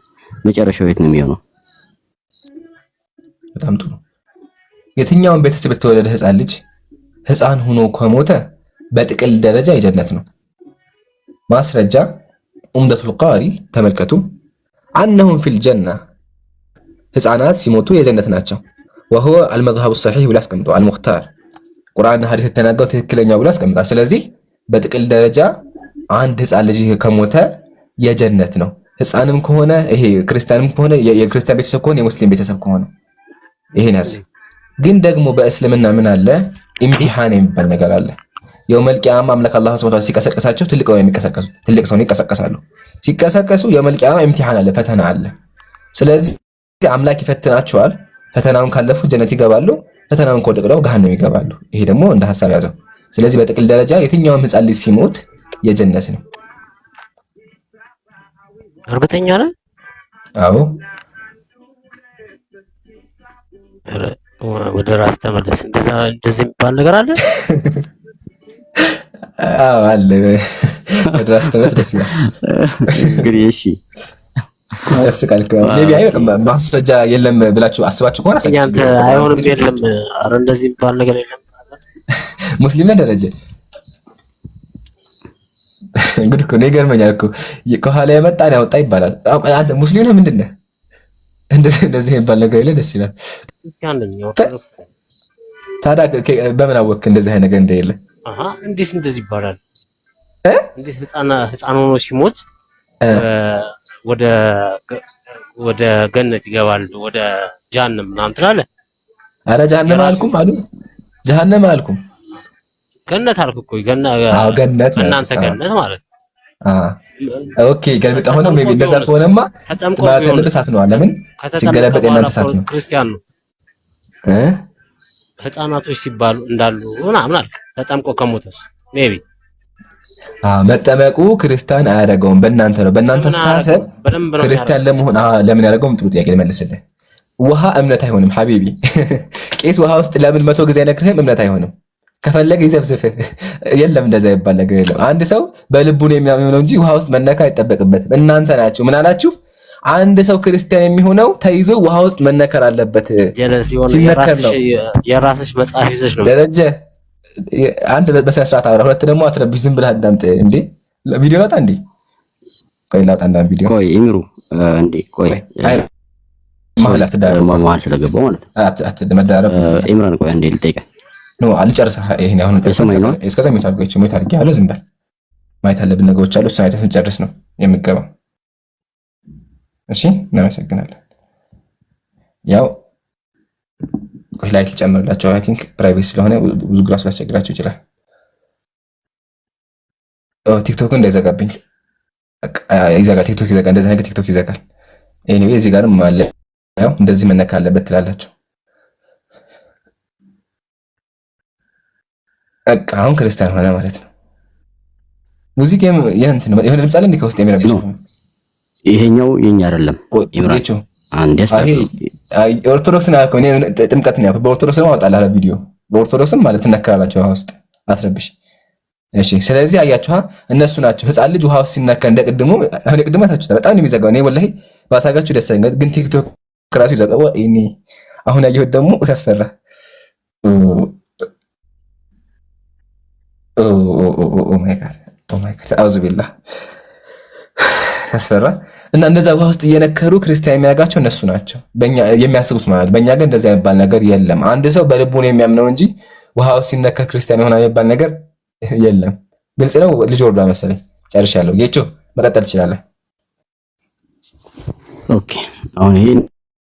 መጨረሻው የት ነው የሚሆነው? በጣም ጥሩ። የትኛውን ቤተሰብ የተወለደ ሕፃን ልጅ ሕፃን ሆኖ ከሞተ በጥቅል ደረጃ የጀነት ነው። ማስረጃ ኡምደቱል ቃሪ ተመልከቱ። አነሁም ፊል ጀና ሕፃናት ሲሞቱ የጀነት ናቸው። ወሁወ አልመዝሀቡ ሰሒህ ብሎ አስቀምጧል። አልሙኽታር ቁርአንና ሐዲስ የተናገረው ትክክለኛው ብሎ አስቀምጧል። ስለዚህ በጥቅል ደረጃ አንድ ሕፃን ልጅ ከሞተ የጀነት ነው። ሕፃንም ከሆነ ይሄ ክርስቲያንም ከሆነ የክርስቲያን ቤተሰብ ከሆነ የሙስሊም ቤተሰብ ከሆነ ይሄን ያዝ። ግን ደግሞ በእስልምና ምን አለ? ኢምቲሃን የሚባል ነገር አለ። የውመል ቂያማ አምላክ አላህ ሱብሓነሁ ወተዓላ ሲቀሰቀሳቸው ትልቅ ነው የሚቀሰቀሱት። ትልቅ ሰው ነው ይቀሰቀሳሉ። ሲቀሰቀሱ የውመል ቂያማ ኢምቲሃን አለ፣ ፈተና አለ። ስለዚህ አምላክ ይፈትናቸዋል። ፈተናውን ካለፉ ጀነት ይገባሉ፣ ፈተናውን ከወደቁ ደግሞ ገሃነም ይገባሉ። ይሄ ደግሞ እንደ ሐሳብ ያዘው። ስለዚህ በጥቅል ደረጃ የትኛውም ሕፃን ልጅ ሲሞት የጀነት ነው። እርግጠኛ ነህ? አዎ። ወደ ራስ ተመለስ። እንደዚህ የሚባል ነገር አለ? አዎ አለ። ወደ ራስ ተመለስ። ደስ ይላል። እንግዲህ እሺ ያስቃል። ማስረጃ የለም ብላችሁ አስባችሁ ከሆነ አንተ አይሆንም የለም። ኧረ እንደዚህ የሚባል ነገር የለም። ሙስሊም ነህ ደረጀ? እንግዲህ እኮ ነው ይገርመኛል እኮ ከኋላ የመጣን ያወጣ ይባላል። አንተ ሙስሊም ነህ ምንድን ነህ? እንደዚህ የሚባል ነገር የለ። ደስ ይላል። ታዲያ በምን አወቅህ እንደዚህ አይነት ነገር እንደሌለ? እንዴት እንደዚህ ይባላል? እንዴት ህፃን ሆኖ ሲሞት ወደ ገነት ይገባል ወደ ጀሃነም ምናምን ትላለህ? አረ ጀሃነም አልኩም አሉ ጀሃነም አልኩም ገነት አልኩ እኮ ገነት እናንተ ገነት ማለት ኦኬ ገልብጣ ሆነ ሜቢ እንደዛ ከሆነማ ማለት ያለበት እሳት ነው። ለምን ሲገለበጥ የእናንተ እሳት ነው። ክርስቲያን ነው ህፃናቶች ሲባሉ እንዳሉ ምናምን አልክ። ተጠምቆ ከሞተስ ሜቢ መጠመቁ ክርስቲያን አያደርገውም። በእናንተ ነው። በእናንተ አስተሳሰብ ክርስቲያን ለመሆን ለምን ያደርገውም? ጥሩ ጥያቄ ልመልስልህ። ውሃ እምነት አይሆንም ሐቢቢ። ቄስ ውሃ ውስጥ ለምን 100 ጊዜ አይነግርህም? እምነት አይሆንም። ከፈለገ ይዘፍዝፍህ። የለም እንደዛ ይባል ነገር የለም። አንድ ሰው በልቡ ነው የሚያምነው እንጂ ውሃ ውስጥ መነካ አይጠበቅበትም። እናንተ ናችሁ ምን አላችሁ? አንድ ሰው ክርስቲያን የሚሆነው ተይዞ ውሃ ውስጥ መነከር አለበት። ሲነከር ነው። የራስሽ መጽሐፍ ይዘሽ ነው ደረጀ። አንድ በስነ ስርዓት አውራ፣ ሁለት ደግሞ አትረብሽ። ዝም ብለህ አዳምጥ እንዴ። ቪዲዮ ላውጣ እንዴ? ቆይ ላውጣ አንዳንድ ቪዲዮ። ቆይ ኢምሩ እንዴ ቆይ ማለት ዳር ማማል ስለገባው ማለት መዳረብ ኢምራን ቆይ አንዴ ልጠይቅህ ነው። አልጨርሰህ ይሄን አሁን እስከዛ የሚታርገች ሞት አድርጌ ያለው ዝም በል። ማየት አለብን ነገሮች አሉ። እሱን አይተህ ስንጨርስ ነው የምትገባው። እሺ እናመሰግናለን። ያው ቆይ ላይክ ልጨምርላቸው። አይ ቲንክ ፕራይቬት ስለሆነ ብዙ ግራስ ሊያስቸግራቸው ይችላል። ቲክቶክ እንዳይዘጋብኝ ይዘጋል። ቲክቶክ ይዘጋል። እንደዚህ ነገር ቲክቶክ ይዘጋል። ኤኒዌይ እዚህ ጋርም አለ። ያው እንደዚህ መነካ አለበት ትላላችሁ። በቃ አሁን ክርስቲያን ሆነ ማለት ነው። ሙዚቃ የሆነ ድምፅ አለ እንዴ ከውስጥ የሚረብሽ ነው? ይሄኛው የኛ አይደለም። ኢምራን አንዴ ኦርቶዶክስ ነው ያልከው። እኔ ጥምቀት ነው ያልከው። በኦርቶዶክስ ነው አወጣልህ ቪዲዮ። በኦርቶዶክስም ማለት ትነካላችሁ ውሃ ውስጥ አትረብሽ። እሺ ስለዚህ አያችኋ፣ እነሱ ናቸው ህፃን ልጅ ውሃ ውስጥ ሲነካ እንደ ቅድሙ ታችሁታ። በጣም ነው የሚዘጋው። እኔ ወላሂ ባሳጋችሁ ደስ አይነት ግን ቲክቶክ ራሱ ይዘጋው። እኔ አሁን ያየሁት ደግሞ ሲያስፈራ ኦ ማይ ጋድ አውዝ ቢላህ ያስፈራ። እና እንደዛ ውሃ ውስጥ እየነከሩ ክርስቲያን የሚያጋቸው እነሱ ናቸው በእኛ የሚያስቡት ማለት። በእኛ ግን እንደዛ የሚባል ነገር የለም። አንድ ሰው በልቡ ነው የሚያምነው እንጂ ውሃ ውስጥ ሲነከር ክርስቲያን ይሆናል የሚባል ነገር የለም። ግልጽ ነው። ልጅ ወርዷ መሰለኝ። ጨርሻለሁ። ጌቾ መቀጠል ትችላለህ። ኦኬ አሁን ይሄ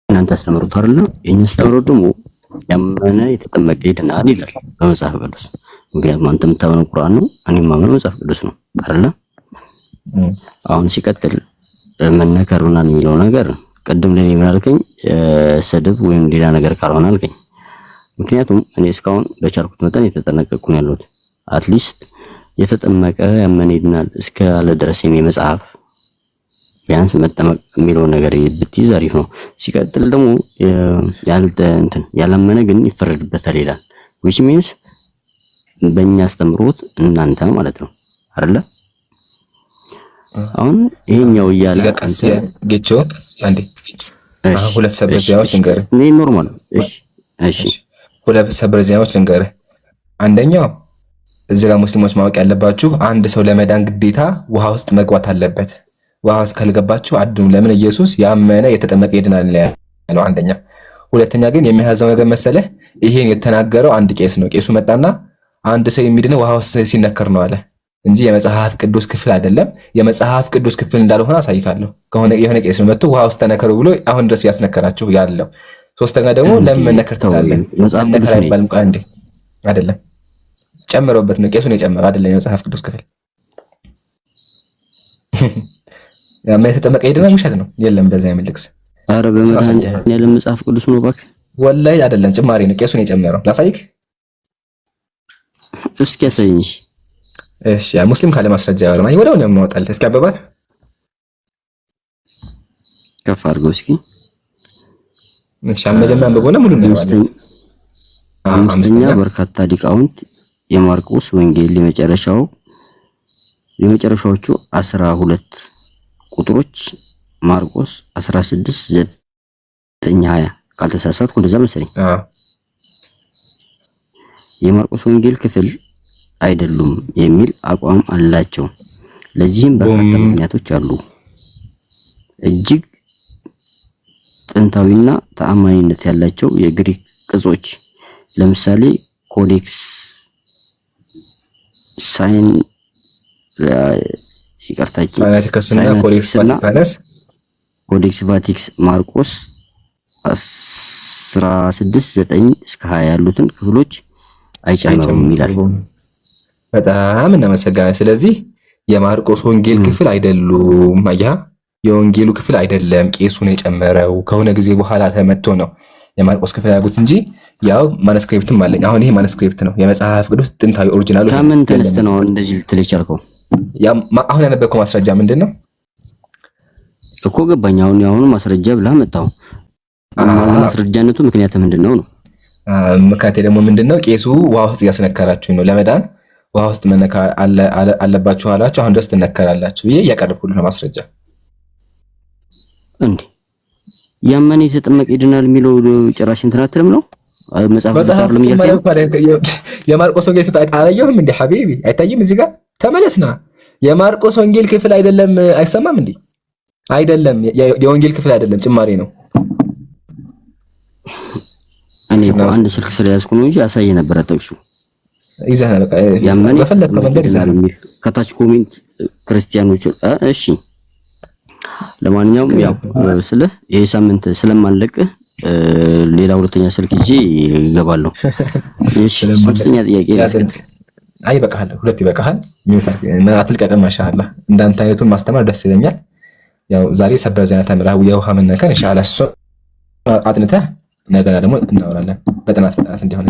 እናንተ አስተምሩት አይደል? የኛ አስተምሩት ደግሞ ያመነ የተጠመቀ ይድናል ይላል በመጽሐፍ ቅዱስ። ምክንያቱም አንተ የምታምነው ቁርአን ነው፣ እኔ የማምነው መጽሐፍ ቅዱስ ነው አይደል? አሁን ሲቀጥል መነከሩና የሚለው ነገር ቅድም ላይ ምን አልከኝ? ስድብ ወይም ሌላ ነገር ካልሆነ አልከኝ። ምክንያቱም እኔ እስካሁን በቻልኩት መጠን የተጠነቀቅኩ ነው ያለሁት። አትሊስት የተጠመቀ ያመነ ይድናል እስካለ ድረስ የኔ መጽሐፍ ቢያንስ መጠመቅ የሚለው ነገር ብትይዝ አሪፍ ነው። ሲቀጥል ደግሞ ያላመነ ግን ይፈረድበታል ይላል። which means በእኛ አስተምሮት እናንተ ማለት ነው አይደለ? አሁን ይሄኛው እያለ ጌቾ አንዴ ሁለት ሰበር ዜናዎች ልንገርህ። እኔ ኖርማል እሺ ሁለት ሰበር ዜናዎች ልንገርህ። አንደኛው እዚህ ጋር ሙስሊሞች ማወቅ ያለባችሁ አንድ ሰው ለመዳን ግዴታ ውሃ ውስጥ መግባት አለበት። ውሃ ውስጥ ካልገባችሁ አድኑ። ለምን? ኢየሱስ ያመነ የተጠመቀ ይድናል ያለው አንደኛ። ሁለተኛ ግን የሚያዘው ነገር መሰለህ፣ ይሄን የተናገረው አንድ ቄስ ነው። ቄሱ መጣና አንድ ሰው የሚድነው ውሃ ውስጥ ሲነከር ነው አለ እንጂ የመጽሐፍ ቅዱስ ክፍል አይደለም። የመጽሐፍ ቅዱስ ክፍል እንዳልሆነ አሳይካለሁ። የሆነ ቄስ ነው መጥቶ ውሃ ውስጥ ተነከሩ ብሎ አሁን ድረስ ያስነከራችሁ ያለው። ሶስተኛ ደግሞ ለምን መነከር ትላለህ? መነከር አይባልም። ቆይ አንዴ አይደለም ጨምሮበት ነው ቄሱን የጨመረው አይደለም የመጽሐፍ ቅዱስ ክፍል። ያመነ የተጠመቀ ይድናል ውሸት ነው። የለም እንደዛ አይመልክስ። ኧረ በመድኃኒዓለም መጽሐፍ ቅዱስ ነው እባክህ። ወላሂ አይደለም ጭማሪ ነው ቄሱን የጨመረው። ላሳይክ እስኪ ያሳይኝ። እሺ ሙስሊም ካለ ማስረጃ ያወራል። ወዲያው ነው የማወጣልህ። እስኪ አበባት ከፍ አድርገው እስኪ። እሺ መጀመሪያ አንብቦና ሙሉ ነው ያለው። አምስተኛ በርካታ ሊቃውንት የማርቆስ ወንጌል የመጨረሻዎቹ 12 ቁጥሮች ማርቆስ 16:9-20 ካልተሳሳትኩ እንደዛ መሰለኝ የማርቆስ ወንጌል ክፍል አይደሉም የሚል አቋም አላቸው። ለዚህም በርካታ ምክንያቶች አሉ። እጅግ ጥንታዊና ተአማኒነት ያላቸው የግሪክ ቅጾች ለምሳሌ ኮዴክስ ኮዴክስ ቫቲክስ ማርቆስ 16 9 እስከ 20 ያሉትን ክፍሎች አይጨምሩም ይላል። በጣም እናመሰግናለን። ስለዚህ የማርቆስ ወንጌል ክፍል አይደሉም። አያ የወንጌሉ ክፍል አይደለም። ቄሱ ነው የጨመረው። ከሆነ ጊዜ በኋላ ተመቶ ነው የማርቆስ ክፍል ያጉት እንጂ ያው ማኑስክሪፕትም አለኝ። አሁን ይሄ ማኑስክሪፕት ነው የመጽሐፍ ቅዱስ ጥንታዊ ኦሪጂናሉ። ከምን ተነስተ ነው እንደዚህ ልትል የቻልከው? አሁን ያነበብከው ማስረጃ ምንድነው እኮ ገባኝ። አሁን ማስረጃ ብላ መጣው። ማስረጃነቱ ምክንያት ምንድነው ነው? ምክንያት ደግሞ ምንድነው? ቄሱ ውሃ ውስጥ ያስነከራችሁ ነው። ለመዳን ውሃ ውስጥ መነካ አለባችሁ አላችሁ። አሁን ድረስ ትነከራላችሁ። ይሄ ያቀርብኩልህ ነው ማስረጃ። እንዴ ያመነ የተጠመቀ ይድናል የሚለው ጭራሽ እንትን አትልም ነው? መጽሐፍ ቅዱስ የማርቆስ ወንጌል ክፍል አላየሁም እንዴ ሐቢቢ? አይታይም እዚህ ጋር ተመለስና። የማርቆስ ወንጌል ክፍል አይደለም። አይሰማም እንዴ? አይደለም፣ የወንጌል ክፍል አይደለም፣ ጭማሪ ነው። እኔ አንድ ስልክ ስለያዝኩ ነው እንጂ ያሳየ ነበር። አጥቅሱ ይዘህ ያመነ በፈለከው መንገድ ይዘህ ከታች ኮሜንት ክርስቲያኖች። እሺ ለማንኛውም ያው ይሄ ሳምንት ስለማንለቅህ ሌላ ሁለተኛ ስልክ ይዤ እገባለሁ። እሺ ሶስተኛ ጥያቄ ላስቀጥል። አይ በቃሃል፣ ሁለት ይበቃሃል። አትልቀቅም። ማሻአላህ እንዳንተ አይነቱን ማስተማር ደስ ይለኛል። ያው ዛሬ ሰበር ዜና ተምረህ የውሃ መነከር ኢንሻአላህ እሱ አጥንተህ ነገ ደግሞ እናወራለን። በጥናት እንዲሆን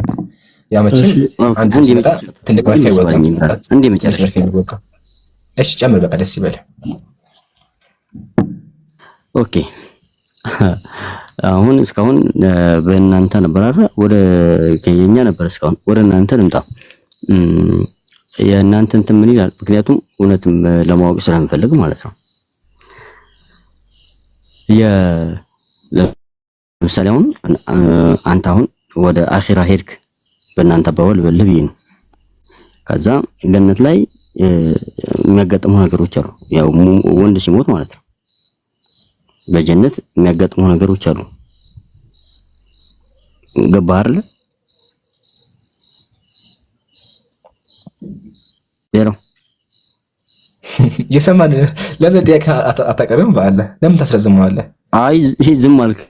ያው መቼም አንድ ሲመጣ ትልቅ መርፌ ይወጋል። እንዴ መጨረሻ እሺ ጨምር፣ በቃ ደስ ይበል። ኦኬ አሁን እስካሁን በእናንተ ነበር አይደል? ወደ ከኛ ነበር እስካሁን ወደ እናንተ ልምጣ። የእናንተ እንትን ምን ይላል? ምክንያቱም እውነትም ለማወቅ ስለምፈልግ ማለት ነው። ለምሳሌ አሁን አንተ አሁን ወደ አኺራ ሄድክ በእናንተ አባባል በልብይ ነው። ከዛ ገነት ላይ የሚያጋጥሙ ነገሮች አሉ። ያው ወንድ ሲሞት ማለት ነው በጀነት የሚያጋጥሙ ነገሮች አሉ። ገባህ አይደል? ቢሮ የሰማን ለምን ጥያቄ አታቀርብም? በአለ ለምን ታስረዝመዋለህ? አይ ይሄ ዝም አልክ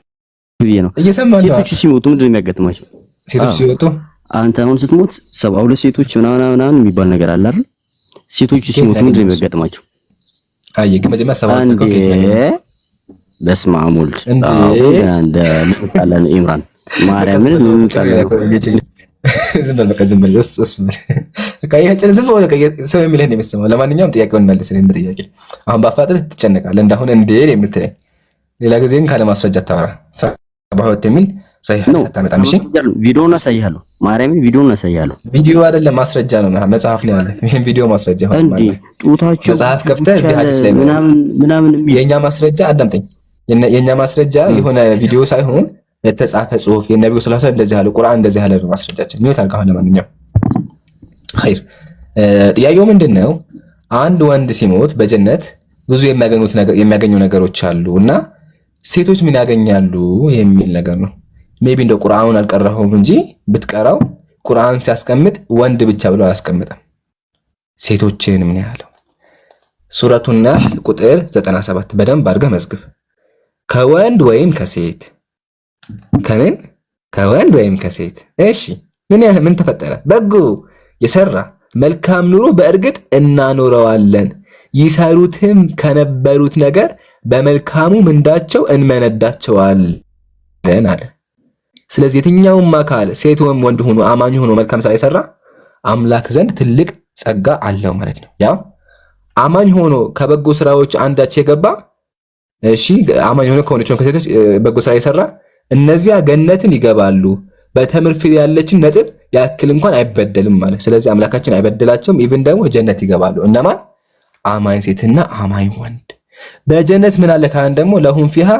ብዬ ነው። ሴቶች ሲሞቱ ምንድን ነው የሚያጋጥማቸው? ሴቶች ሲወጡ አንተ አሁን ስትሞት 72 ሴቶች ምናምን የሚባል ነገር አለ አይደል? ሴቶች ሲሞቱ ምንድን ነው የሚያጋጥማቸው? አይ ግን መጀመሪያ 72 በስመ አብ ወልድ እንደ ለምጣለን ኢምራን ማርያምን እንጫለን። ዝም በል በቃ ዝም በል በቃ ይሄን ዝም በል በቃ ሰው የሚልህን የሚሰማው። ለማንኛውም ጥያቄውን መልስልኝ። ጥያቄ አሁን ባፋጥህ ትጨነቃለህ እንዳሁን እንዴ የምትለኝ ሌላ ጊዜን ካለ ማስረጃ ታወራ 72 የሚል ሰሂህ አታመጣም። እሺ ቪዲዮውን አሳይሃለሁ። ማርያምን ቪዲዮውን አሳይሃለሁ። ቪዲዮ አይደለም ማስረጃ ነው፣ መጽሐፍ ነው ያለ። ይሄን ቪዲዮ ማስረጃ ሆነ እንዴ ጡታቸው መጽሐፍ ከፍተህ እዚህ ሐዲስ ላይ ምናምን የኛ ማስረጃ አዳምጠኝ። የኛ ማስረጃ የሆነ ቪዲዮ ሳይሆን የተጻፈ ጽሁፍ የነብዩ ሰለላሁ ዐለይሂ ወሰለም እንደዚህ ያለ ቁርአን እንደዚህ ያለ ማስረጃችን ነው ታልካው። ለማንኛውም ኸይር ጥያቄው ምንድነው? አንድ ወንድ ሲሞት በጀነት ብዙ የሚያገኙ ነገሮች አሉና ሴቶች ምን ያገኛሉ የሚል ነገር ነው። ሜቢ እንደ ቁርአኑን አልቀራሁም እንጂ ብትቀራው ቁርአን ሲያስቀምጥ ወንድ ብቻ ብሎ አያስቀምጥም። ሴቶችን ምን ያለው ሱረቱ ነህል ቁጥር 97 በደንብ አድርገህ መዝግብ። ከወንድ ወይም ከሴት ከወንድ ወይም ከሴት። እሺ ምን ተፈጠረ? በጎ የሰራ መልካም ኑሮ በእርግጥ እናኖረዋለን፣ ይሰሩትም ከነበሩት ነገር በመልካሙ ምንዳቸው እንመነዳቸዋለን አለ። ስለዚህ የትኛውም አካል ሴት ወይም ወንድ ሆኖ አማኝ ሆኖ መልካም ስራ የሰራ አምላክ ዘንድ ትልቅ ጸጋ አለው ማለት ነው። ያው አማኝ ሆኖ ከበጎ ስራዎች አንዳች የገባ እሺ አማኝ ሆኖ ከሆነች ከሴቶች በጎ ስራ የሰራ እነዚያ ገነትን ይገባሉ፣ በተምር ፍሬ ያለችን ነጥብ ያክል እንኳን አይበደልም ማለት። ስለዚህ አምላካችን አይበደላቸውም፣ ኢቭን ደግሞ ጀነት ይገባሉ። እነማን? አማኝ ሴትና አማኝ ወንድ። በጀነት ምን አለ ካን ደግሞ ለሁም ፊሃ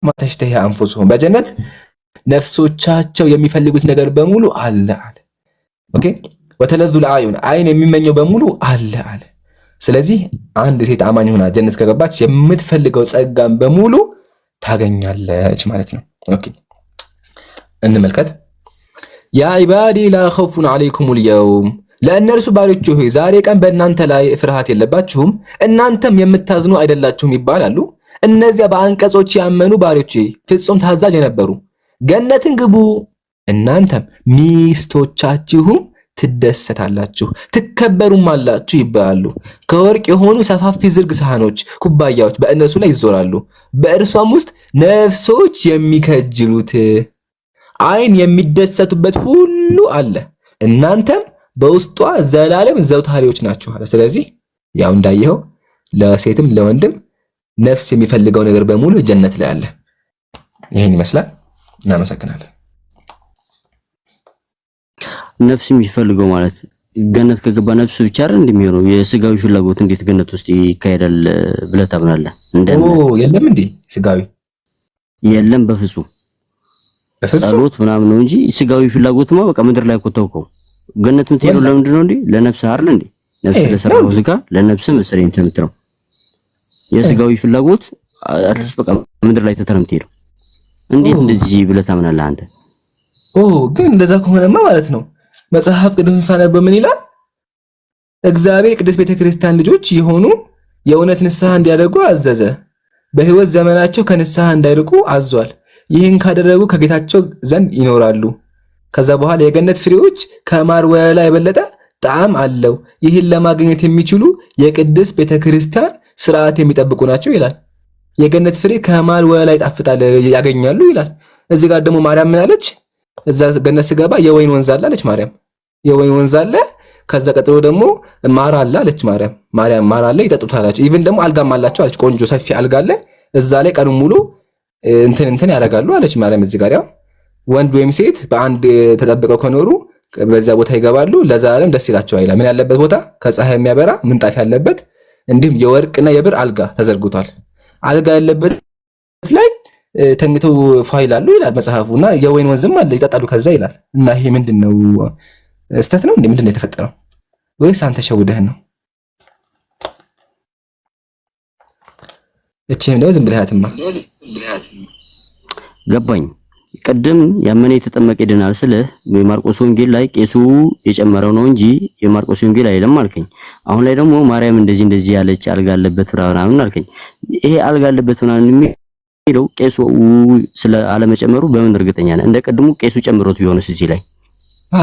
ማተሽተህ አንፉሱሁም፣ በጀነት ነፍሶቻቸው የሚፈልጉት ነገር በሙሉ አለ አለ። ኦኬ ወተለዙል አዩን፣ አይን የሚመኘው በሙሉ አለ አለ። ስለዚህ አንድ ሴት አማኝ ሆና ጀነት ከገባች የምትፈልገው ጸጋን በሙሉ ታገኛለች ማለት ነው። ኦኬ እንመልከት። ያ ኢባዲ ላ ኸውፉን ዐለይኩም አልየውም፣ ለእነርሱ ባሪያዎቼ ሆይ ዛሬ ቀን በእናንተ ላይ ፍርሃት የለባችሁም፣ እናንተም የምታዝኑ አይደላችሁም ይባላሉ። እነዚያ በአንቀጾች ያመኑ ባሪያዎቼ ፍጹም ታዛዥ የነበሩ ገነትን ግቡ፣ እናንተም ሚስቶቻችሁም ትደሰታላችሁ ትከበሩማላችሁ ይባላሉ። ከወርቅ የሆኑ ሰፋፊ ዝርግ ሳህኖች፣ ኩባያዎች በእነሱ ላይ ይዞራሉ። በእርሷም ውስጥ ነፍሶች የሚከጅሉት ዓይን የሚደሰቱበት ሁሉ አለ። እናንተም በውስጧ ዘላለም ዘውታሪዎች ናችሁ አለ። ስለዚህ ያው እንዳየኸው ለሴትም ለወንድም ነፍስ የሚፈልገው ነገር በሙሉ ጀነት ላይ አለ። ይሄን ይመስላል። እናመሰግናለን። ነፍስ የሚፈልገው ማለት ገነት ከገባ ነፍስ ብቻ አይደል እንደሚሆነው? የስጋዊ ፍላጎት እንዴት ገነት ውስጥ ይካሄዳል ብለህ ታምናለህ? የለም እንዴ ስጋዊ የለም፣ በፍጹም ጸሎት ምናምን ነው እንጂ ስጋዊ ፍላጎትማ በቃ ምድር ላይ እኮ ተውከው። ገነት የምትሄደው ለምንድን ነው እንዴ? ለነፍስ አይደል እንዴ? ነፍስ ለሰራው ስጋ ለነፍስ መሰለኝ እንትን የምትለው የስጋዊ ፍላጎት አትሊስት በቃ ምድር ላይ ተተረም ትሄደው። እንዴት እንደዚህ ብለህ ታምናለህ አንተ? ግን እንደዛ ከሆነማ ማለት ነው መጽሐፍ ቅዱስን ሳነብ ምን ይላል? እግዚአብሔር ቅዱስ ቤተክርስቲያን ልጆች የሆኑ የእውነት ንስሐ እንዲያደርጉ አዘዘ። በሕይወት ዘመናቸው ከንስሐ እንዳይርቁ አዟል። ይህን ካደረጉ ከጌታቸው ዘንድ ይኖራሉ። ከዛ በኋላ የገነት ፍሬዎች ከማር ወለላ የበለጠ ጣዕም አለው። ይህን ለማግኘት የሚችሉ የቅዱስ ቤተክርስቲያን ስርዓት የሚጠብቁ ናቸው ይላል። የገነት ፍሬ ከማር ወለላ ይጣፍጣል ያገኛሉ ይላል። እዚህ ጋር ደግሞ ማርያም ምን አለች? እዛ ገነት ስገባ የወይን ወንዝ አለ አለች ማርያም። የወይን ወንዝ አለ። ከዛ ቀጥሎ ደግሞ ማር አለ አለች ማርያም ማር አለ ይጠጡታል አለች። ኢቭን ደግሞ አልጋም አላቸው አለች። ቆንጆ ሰፊ አልጋ አለ። እዛ ላይ ቀኑን ሙሉ እንትን ያደርጋሉ አለች ማርያም። እዚህ ጋር ያው ወንድ ወይም ሴት በአንድ ተጠብቀው ከኖሩ በዛ ቦታ ይገባሉ፣ ለዘላለም ደስ ይላቸዋል ይላል። ምን ያለበት ቦታ? ከፀሐይ የሚያበራ ምንጣፍ ያለበት፣ እንዲሁም የወርቅና የብር አልጋ ተዘርግቷል። አልጋ ያለበት ላይ ተኝተው ፋይላሉ ይላል መጽሐፉና የወይን ወንዝም አለ ይጠጣሉ ከዛ ይላል። እና ይሄ ምንድነው? ስተት ነው እንዴ? ምንድነው የተፈጠረው? ወይስ አንተ ሸውደህ ነው? እቺም ነው ዝም ብለሃትማ ገባኝ። ቅድም ያመነ የተጠመቀ ይድናል ስልህ የማርቆስ ወንጌል ላይ ቄሱ የጨመረው ነው እንጂ የማርቆስ ወንጌል አይደለም አልከኝ። አሁን ላይ ደግሞ ማርያም እንደዚህ ያለች አልጋ አለበት ምናምን አልከኝ። ይሄ አልጋ አለበት ምናምን የሚለው ቄሱ ስለ አለመጨመሩ በምን እርግጠኛ ነህ? እንደ ቀድሙ ቄሱ ጨምሮት ቢሆንስ እዚህ ላይ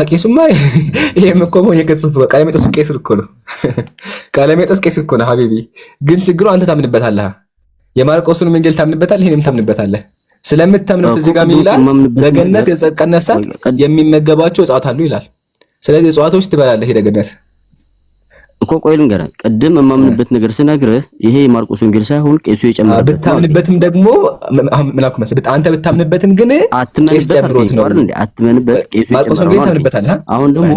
ቄሱማ ይሄም እኮ ነው የቄሱ ቀለሜጦስ ቄስ እኮ ነው። ቀለሜጦስ ቄስ እኮ ነው ሀቢቢ። ግን ችግሩ አንተ ታምንበታለህ። የማርቆስን ወንጌል ታምንበታለህ፣ ይሄንም ታምንበታለህ። ስለምታምኑት እዚህ ጋር ምን ይላል? በገነት የጸድቅ ነፍሳት የሚመገባቸው እጽዋት አሉ ይላል። ስለዚህ እጽዋቶች ትበላለህ ሄደህ ገነት እኮ። ቆይ ልንገርህ፣ ቅድም የማምንበት ነገር ስነግርህ ይሄ የማርቆስ ወንጌል ሳይሆን ቄሱ የጨመረበት ነው። ብታምንበትም ደግሞ ምን አልኩ መሰለህ? አንተ ብታምንበትም ግን ቄስ ጨምሮት ነው እንዴ? አትመንበት። ቄሱ ማርቆስ ወንጌል ታምንበታለህ። አሁን ደግሞ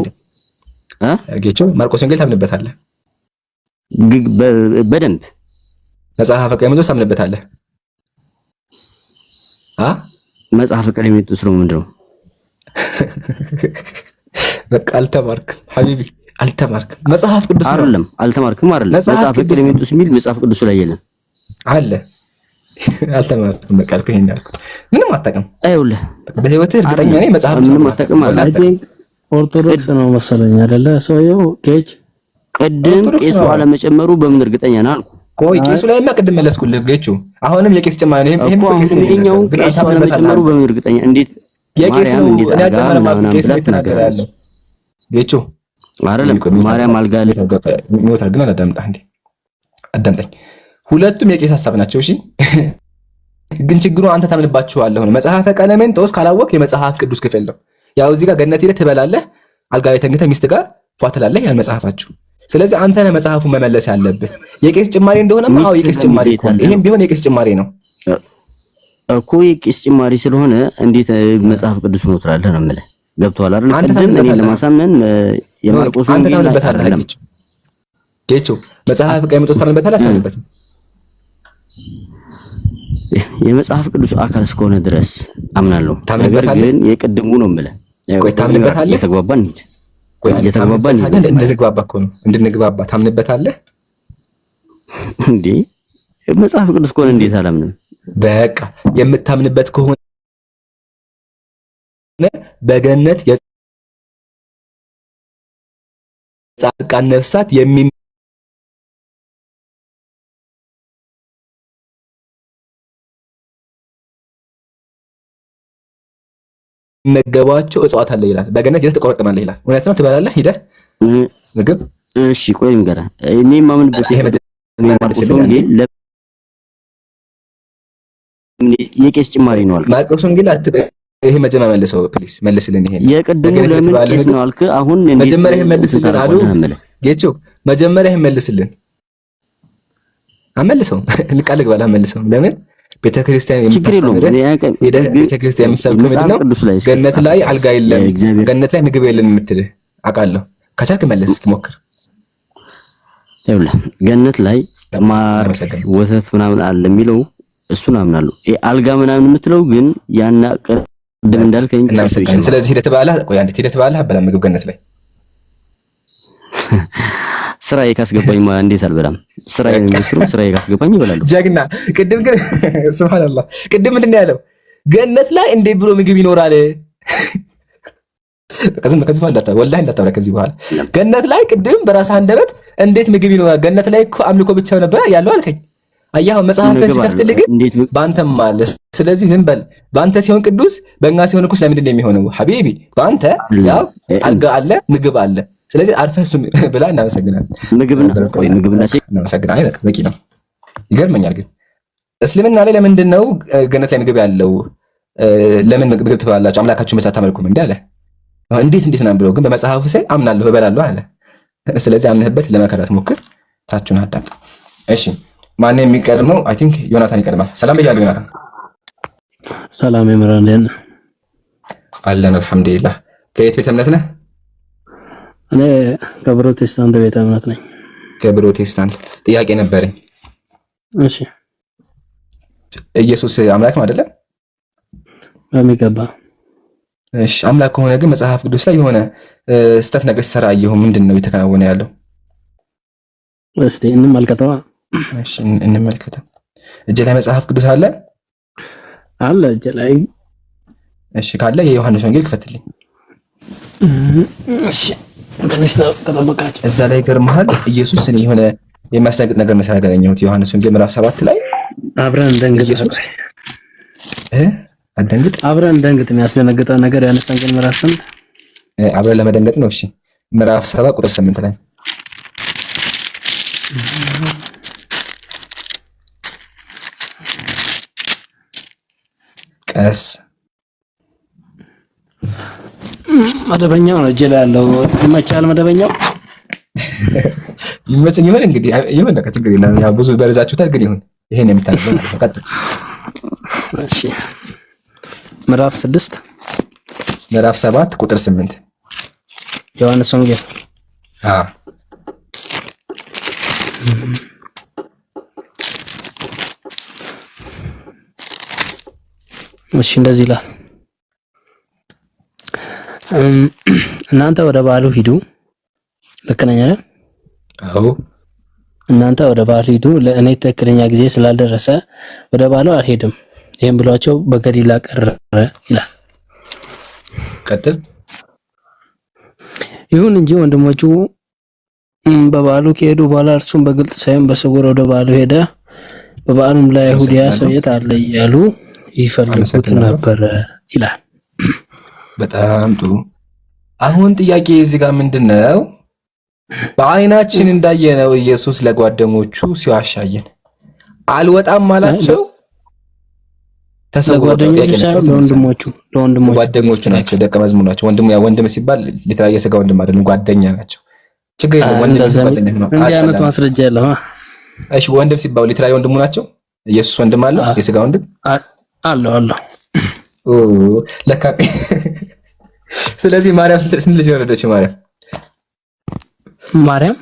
ጌቾ ማርቆስ ወንጌል ታምንበታለህ በደንብ መጽሐፈ ቀሌምንጦስ ታምንበታለህ? መጽሐፈ ቀሌምንጦስ ነው ምንድነው? በቃ አልተማርክም ሀቢቢ፣ አልተማርክም። መጽሐፍ ቅዱስ ነው አይደለም፣ አልተማርክም አይደለም። መጽሐፈ ቀሌምንጦስ የሚል መጽሐፍ ቅዱስ ላይ የለም አለ። አልተማርክም። በቃ አልኩህ፣ ይሄን ያልኩህ ምንም አታውቅም። አይውልህ በህይወትህ እርግጠኛ ነኝ መጽሐፍ ምንም አታውቅም አለ። ኦርቶዶክስ ነው መሰለኝ አይደለ? ሰውየው ቄስ ቅድም ቄሱ አለመጨመሩ በምን እርግጠኛ ነህ አልኩ። ቆይ ቄሱ ላይማ ቅድም መለስኩልህ ጌቹ። አሁንም የቄስ ጭማሪ ነው። ይሄም ቄስ ነው። ይሄኛው ቄሱ አለመጨመሩ በምን እርግጠኛ? እንዴት የቄስ ነው? እኔ አጨመረ ማለት ቄስ ነው ተናገራለሁ ጌቹ አይደለም። ማርያም አልጋ ላይ ሞት አድርገን አዳምጠኝ። ሁለቱም የቄስ ሐሳብ ናቸው። እሺ ግን ችግሩ አንተ ታምንባቸዋለህ ነው። መጽሐፈ ቀሌምንጦስ ካላወቅ የመጽሐፍ ቅዱስ ክፍል ነው። ያው እዚህ ጋር ገነት ሄደህ ትበላለህ፣ አልጋ ላይ ተኝተህ ሚስት ጋር ፏ ትላለህ ያን መጽሐፋችሁ። ስለዚህ አንተ ነህ መጽሐፉን መመለስ ያለብህ። የቄስ ጭማሪ እንደሆነማ አዎ የቄስ ጭማሪ እኮ ነው። ይሄም ቢሆን የቄስ ጭማሪ ነው እኮ። የቄስ ጭማሪ ስለሆነ እንዴት መጽሐፍ ቅዱስ ነው ትላለህ ነው የምልህ። ገብቶሃል አይደል? ቅድም እኔ ለማሳመን የማርቆስ ወንጌል አይደለም ጌቾ መጽሐፍ ቀሌምንጦስ ታምንበታለህ አታምንበትም? የመጽሐፍ ቅዱስ አካል እስከሆነ ድረስ አምናለሁ። ነገር ግን የቅድሙ ነው የምልህ። ቆይ ታምንበታለህ? የተግባባን እንዴ? የተግባባን እንድንግባባ እኮ ነው። እንድንግባባ ታምንበታለህ እንዴ? መጽሐፍ ቅዱስ ከሆነ እንዴት አላምንም? በቃ የምታምንበት ከሆነ በገነት የጻድቃን ነፍሳት የማይመገቧቸው እጽዋት አለ ይላል። በገነት ሄደህ ትቆረጥማለህ ይላል። እውነት ነው? ትበላለህ ሄደህ ምግብ? እሺ ቆይ ንገረህ። እኔ ማምንበት የቄስ ጭማሪ ነው አልክ። ማርቆስ ወንጌል ይሄ መጀመሪያ መልሰው ፕሊስ መልስልን። ይሄ የቅድሙ ለምን ቄስ ነው አልክ? አሁን መጀመሪያ መልስልን አሉ ጌቾ። መጀመሪያ መልስልን አመልሰው ልቃል ግባላ መልሰው። ለምን ቤተክርስቲያን የምታስተምረው ቤተክርስቲያን የሚሰብከው ምንድን ነው? ገነት ላይ አልጋ የለም፣ ገነት ላይ ምግብ የለም የምትልህ አውቃለሁ። ከቻልክ መልስ እስኪ ሞክር። ይኸውልህ ገነት ላይ ማር ወተት ምናምን አለ የሚለው እሱን አምናለሁ። አልጋ ምናምን የምትለው ግን ያና ቅድም እንዳልከኝ ስለዚህ ሂደት ባላ ቆይ አንዴ ሂደት ባላ አበላ ምግብ ገነት ላይ ስራዬ ካስገባኝ እንዴት አልበላም? ስራዬ ነው ስራዬ ካስገባኝ ይበላል። ጀግና ቅድም ግን ሱብሃንአላህ ቅድም ምንድን ነው ያለው? ገነት ላይ እንዴ ብሎ ምግብ ይኖራል። ከዚህ በኋላ ወላሂ እንዳታወራ ከዚህ በኋላ ገነት ላይ ቅድም በራስህ አንደበት እንዴት ምግብ ይኖራል? ገነት ላይ እኮ አምልኮ ብቻ ነበር ያለው አልከኝ። አያው መጽሐፍን ሲከፍትልህ ግን በአንተም አለ። ስለዚህ ዝም በል። በአንተ ሲሆን ቅዱስ በእኛ ሲሆን እኮ ስለምንድን ነው የሚሆነው? ሐቢቢ በአንተ ያው አልጋ አለ ምግብ አለ። ስለዚህ አርፈህ እሱን ብላ። እናመሰግናለን። ምግብና እናመሰግናለን። በቂ ነው። ይገርመኛል ግን እስልምና ላይ ለምንድን ነው ገነት ላይ ምግብ ያለው? ለምን ምግብ ትበላላችሁ አምላካችሁን ብቻ አታመልኩም እንዴ አለ። እንዴት ምናምን ብለው ግን በመጽሐፉ ላይ አምናለሁ እበላለሁ አለ። ስለዚህ አምነህበት ለመከራት ሞክር። ታችሁን አዳምጥ። እሺ ማን የሚቀድመው? አይ ቲንክ ዮናታን ይቀድማል። ሰላም በያለሁ ዮናታን። ሰላም ይመራልን አለን አልሐምዱሊላህ። ከየት ቤተ እምነት ነህ? እኔ ከፕሮቴስታንት ቤተ እምነት ነኝ። ከፕሮቴስታንት። ጥያቄ ነበረኝ። እሺ ኢየሱስ አምላክ ነው አይደለም? በሚገባ። እሺ አምላክ ከሆነ ግን መጽሐፍ ቅዱስ ላይ የሆነ ስተት ነገር ሲሰራ አየሁ። ምንድነው የተከናወነ ያለው? እስቲ እንመልከተዋ። እሺ እንመልከተው። እጅ ላይ መጽሐፍ ቅዱስ አለ አለ እጅ ላይ። እሺ ካለ የዮሐንስ ወንጌል ክፈትልኝ። እሺ ትንሽ ተጠብቃችሁ። እዛ ላይ ገርመሃል። ኢየሱስ እኔ የሆነ የሚያስደንግጥ ነገር ነው ያገኘሁት። ዮሐንስ ወንጌል ምዕራፍ 7 ላይ አብረን እንደንግጥ ኢየሱስ አደንግጥ አብረን እንደንግጥ የሚያስደነግጠው ነገር ዮሐንስ ወንጌል ምዕራፍ 8 አብረን ለመደንገጥ ነው። እሺ ምዕራፍ 7 ቁጥር 8 ላይ ቀስ መደበኛው ነው እጅ ላይ ያለው። ይመቻል መደበኛው ይመችኝ ይሆን እንግዲህ ይሁን ነው ችግር የለም። ያው ብዙ በርዛችሁታል ግን ይሁን ይሄን የምታነበው ማለት ነው። እሺ ምዕራፍ 6 ምዕራፍ 7 ቁጥር 8 ዮሐንስ ወንጌል እሺ እንደዚህ ይላል። እናንተ ወደ በዓሉ ሂዱ። ልክ ነኝ አይደል? አዎ። እናንተ ወደ በዓሉ ሂዱ፣ ለእኔ ትክክለኛ ጊዜ ስላልደረሰ ወደ በዓሉ አልሄድም። ይሄን ብሏቸው በገሊላ ቀረ ይላል። ቀጥል። ይሁን እንጂ ወንድሞቹ በበዓሉ ከሄዱ በኋላ እርሱም በግልጥ ሳይሆን በስውር ወደ በዓሉ ሄደ። በበዓሉም ላይ አይሁድ ሰው የት አለ እያሉ ይፈልጉት ነበር ይላል። በጣም ጥሩ። አሁን ጥያቄ እዚህ ጋር ምንድነው? በአይናችን እንዳየነው ኢየሱስ ለጓደኞቹ ሲዋሻየን አልወጣም አላቸው። ለወንድሞቹ ናቸው፣ ደቀ መዝሙር ናቸው። ወንድም ሲባል የተለያየ ስጋ ወንድም አይደለም፣ ጓደኛ ናቸው። ችግር የለም። እንዲህ አይነት ማስረጃ የለም። እሺ ወንድም ሲባል የተለያየ ወንድሙ ናቸው። ኢየሱስ ወንድም አለው፣ የስጋ ወንድም አለው። ለካ ስለዚህ ማርያም ስንት ልጅ ወለደች? ማርያም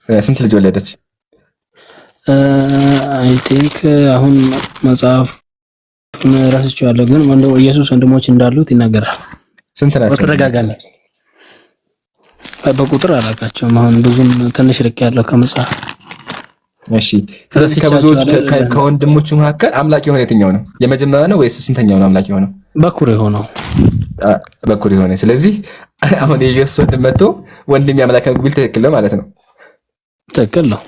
ስንት ልጅ ወለደች? አይ ቲንክ አሁን መጽሐፍ ረስቼዋለሁ፣ ግን ኢየሱስ ወንድሞች እንዳሉት ይናገራል። ስንት ናቸው? በተደጋጋሚ በቁጥር አላውቃቸውም። አሁን ብዙም ትንሽ ርቅ ያለው ከመጽሐፍ። እሺ ስለዚህ ከወንድሞቹ መካከል አምላክ የሆነ የትኛው ነው? የመጀመሪያ ነው ወይስ ስንተኛው ነው አምላክ የሆነው? በኩር የሆነው። በኩር የሆነ። ስለዚህ አሁን የኢየሱስ ወንድም መጥቶ ወንድም ያምላክ ነው ቢል ትክክል ነው ማለት ነው። ትክክል ነው።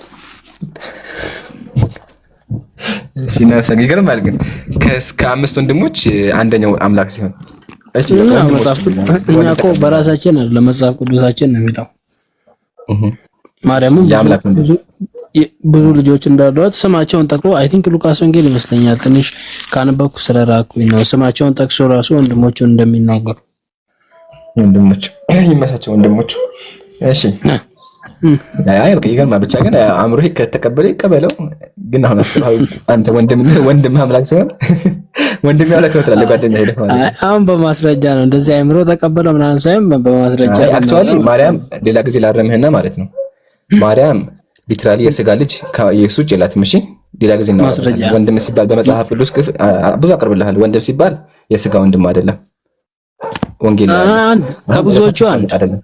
ሲናሰግ ይገርማል። ግን ከአምስት ወንድሞች አንደኛው አምላክ ሲሆን እሺ መጽሐፍ እኛ እኮ በራሳችን አይደለም መጽሐፍ ቅዱሳችን ነው የሚለው። ማርያምም ብዙ ልጆች እንዳሏት ስማቸውን ጠቅሶ አይ ቲንክ ሉቃስ ወንጌል ይመስለኛል ትንሽ ካነበብኩ ስለራኩኝ ነው ስማቸውን ጠቅሶ ራሱ ወንድሞቹን እንደሚናገሩ ወንድሞቹ ይመሳቸው ወንድሞቹ። እሺ አይ በቃ ይገርማል። ብቻ ግን አእምሮህ ከተቀበለ ይቀበለው። ግን አሁን አንተ ወንድም አምላክ ሲሆን ወንድም ያለከ ትላለህ ጓደኛ ሄደህ ማለት ነው። አሁን በማስረጃ ነው እንደዚህ አእምሮ ተቀበለው ምናምን ሳይሆን በማስረጃ አክቹአሊ ማርያም ሌላ ጊዜ ላረምህና ማለት ነው ማርያም ሊትራሊ የስጋ ልጅ ከኢየሱስ ውጭ የላትም። እሺ ሌላ ጊዜ ነው ወንድም ሲባል በመጽሐፍ ቅዱስ ብዙ አቀርብልሃል። ወንድም ሲባል የስጋ ወንድም አይደለም። ወንጌል ከብዙዎቹ አይደለም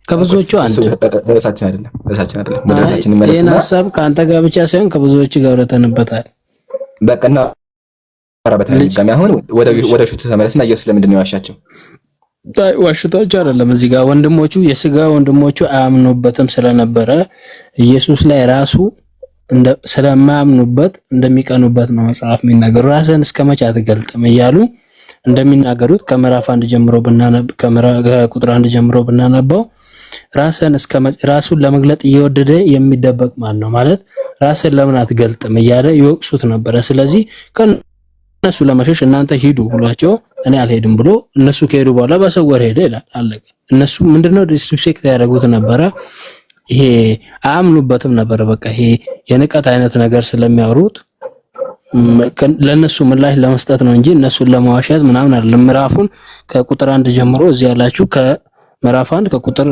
ከብዙዎቹ በራሳችን አይደለም በራሳችን እንመለስና ይሄን ሐሳብ ከአንተ ጋር ብቻ ሳይሆን ከብዙዎቹ ጋር ወረተንበታል። በቀና አረበታል አሁን ወደ ሹቱ ተመለስና ኢየሱስ ለምንድን ነው ያዋሻቸው? ዋሽቶች አይደለም እዚህ ጋር ወንድሞቹ የስጋ ወንድሞቹ አያምኑበትም ስለነበረ ኢየሱስ ላይ ራሱ ስለማያምኑበት እንደሚቀኑበት ነው መጽሐፍ የሚናገሩ። ራስን እስከመቼ አትገልጥም እያሉ እንደሚናገሩት ከምዕራፍ 1 ጀምሮ ከቁጥር 1 ጀምሮ ብናነበው ራሱን ለመግለጥ እየወደደ የሚደበቅ ማን ነው ማለት ራስን ለምን አትገልጥም እያለ ይወቅሱት ነበረ። ስለዚህ እነሱ ለመሸሽ እናንተ ሂዱ ብሏቸው እኔ አልሄድም ብሎ እነሱ ከሄዱ በኋላ በሰወር ሄደ ይላል። አለቀ። እነሱ ምንድነው ዲስሪስፔክት ያደረጉት ነበረ። ይሄ አያምኑበትም ነበረ። በቃ ይሄ የንቀት አይነት ነገር ስለሚያወሩት ለነሱ ምላሽ ለመስጠት ነው እንጂ እነሱን ለማዋሻት ምናምን አይደለም። ምዕራፉን ከቁጥር 1 ጀምሮ እዚህ ያላችሁ ከምዕራፍ 1 ከቁጥር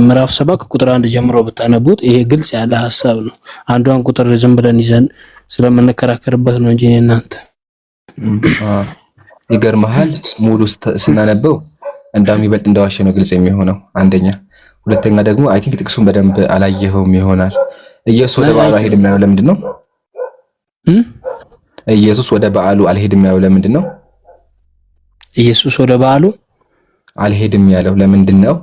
ምዕራፍ 7 ከቁጥር 1 ጀምሮ ብታነቡት ይሄ ግልጽ ያለ ሐሳብ ነው። አንዷን ቁጥር ዝም ብለን ይዘን ስለምንከራከርበት ነው እንጂ እናንተ ይገርምሃል ሙሉ ስናነበው እንደሚበልጥ እንደዋሸ ነው ግልጽ የሚሆነው አንደኛ። ሁለተኛ ደግሞ አይ ቲንክ ጥቅሱን በደንብ አላየኸውም ይሆናል። ኢየሱስ ወደ በዓሉ አልሄድም ያለው ለምንድን ነው? ኢየሱስ ወደ በዓሉ አልሄድም ያለው ለምንድን ነው? ኢየሱስ ወደ በዓሉ አልሄድም ያለው ለምንድን ነው?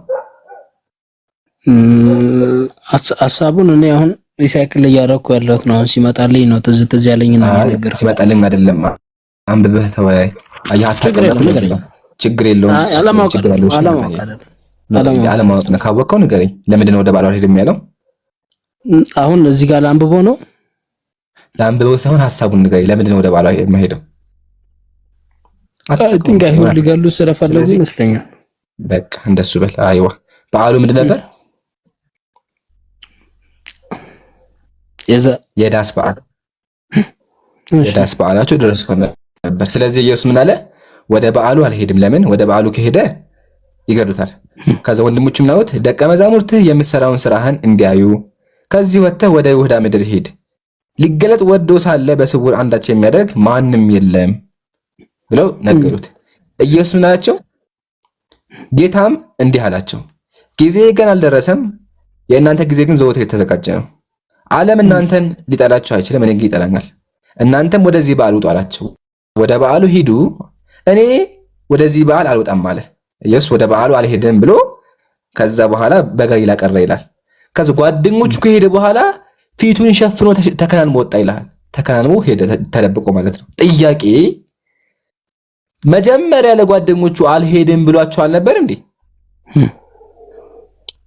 ሐሳቡን እኔ አሁን ሪሳይክል እያደረኩ ያለሁት ነው። አሁን ሲመጣልኝ ነው ትዝ ያለኝ ነው ነገር ሲመጣልኝ አይደለም አንብበህ ተወያይ። ችግር የለውም። አለማወቅ ነው። ካወቀው ንገረኝ። ለምንድን ነው ወደ በዓሉ አልሄድም ያለው? አሁን እዚህ ጋር ላንብበው ነው ላንብበው ሳይሆን ሐሳቡን ንገረኝ። ለምንድን ነው ወደ በዓሉ የማይሄደው? ድንጋይ ሁሉ ሊገሉ ስለፈለጉ ይመስለኛል። በቃ እንደሱ በል። አይዋ በዓሉ ምንድን ነበር? የዳስ በዓል የዳስ በዓላቸው ደርሶ ነበር። ስለዚህ ኢየሱስ ምን አለ? ወደ በዓሉ አልሄድም። ለምን? ወደ በዓሉ ከሄደ ይገዱታል። ከዛ ወንድሞቹ ምን አሉት? ደቀ መዛሙርትህ የምትሰራውን ስራህን እንዲያዩ ከዚህ ወጥተህ ወደ ይሁዳ ምድር ሂድ። ሊገለጥ ወዶ ሳለ በስውር አንዳች የሚያደርግ ማንም የለም ብለው ነገሩት። ኢየሱስ ምን አላቸው? ጌታም እንዲህ አላቸው፣ ጊዜ ገና አልደረሰም፣ የእናንተ ጊዜ ግን ዘወትር የተዘጋጀ ነው። ዓለም እናንተን ሊጠላችሁ አይችልም፣ እኔ ግን ይጠላኛል። እናንተም ወደዚህ በዓል ውጡ አላቸው። ወደ በዓሉ ሂዱ፣ እኔ ወደዚህ በዓል አልወጣም አለ። ኢየሱስ ወደ በዓሉ አልሄድም ብሎ ከዛ በኋላ በገሊላ ቀረ ይላል። ከዛ ጓደኞቹ ከሄደ በኋላ ፊቱን ሸፍኖ ተከናንቦ ወጣ ይላል። ተከናንቦ ሄደ ተደብቆ ማለት ነው። ጥያቄ መጀመሪያ ለጓደኞቹ አልሄድም ብሏቸው አልነበር እንዴ?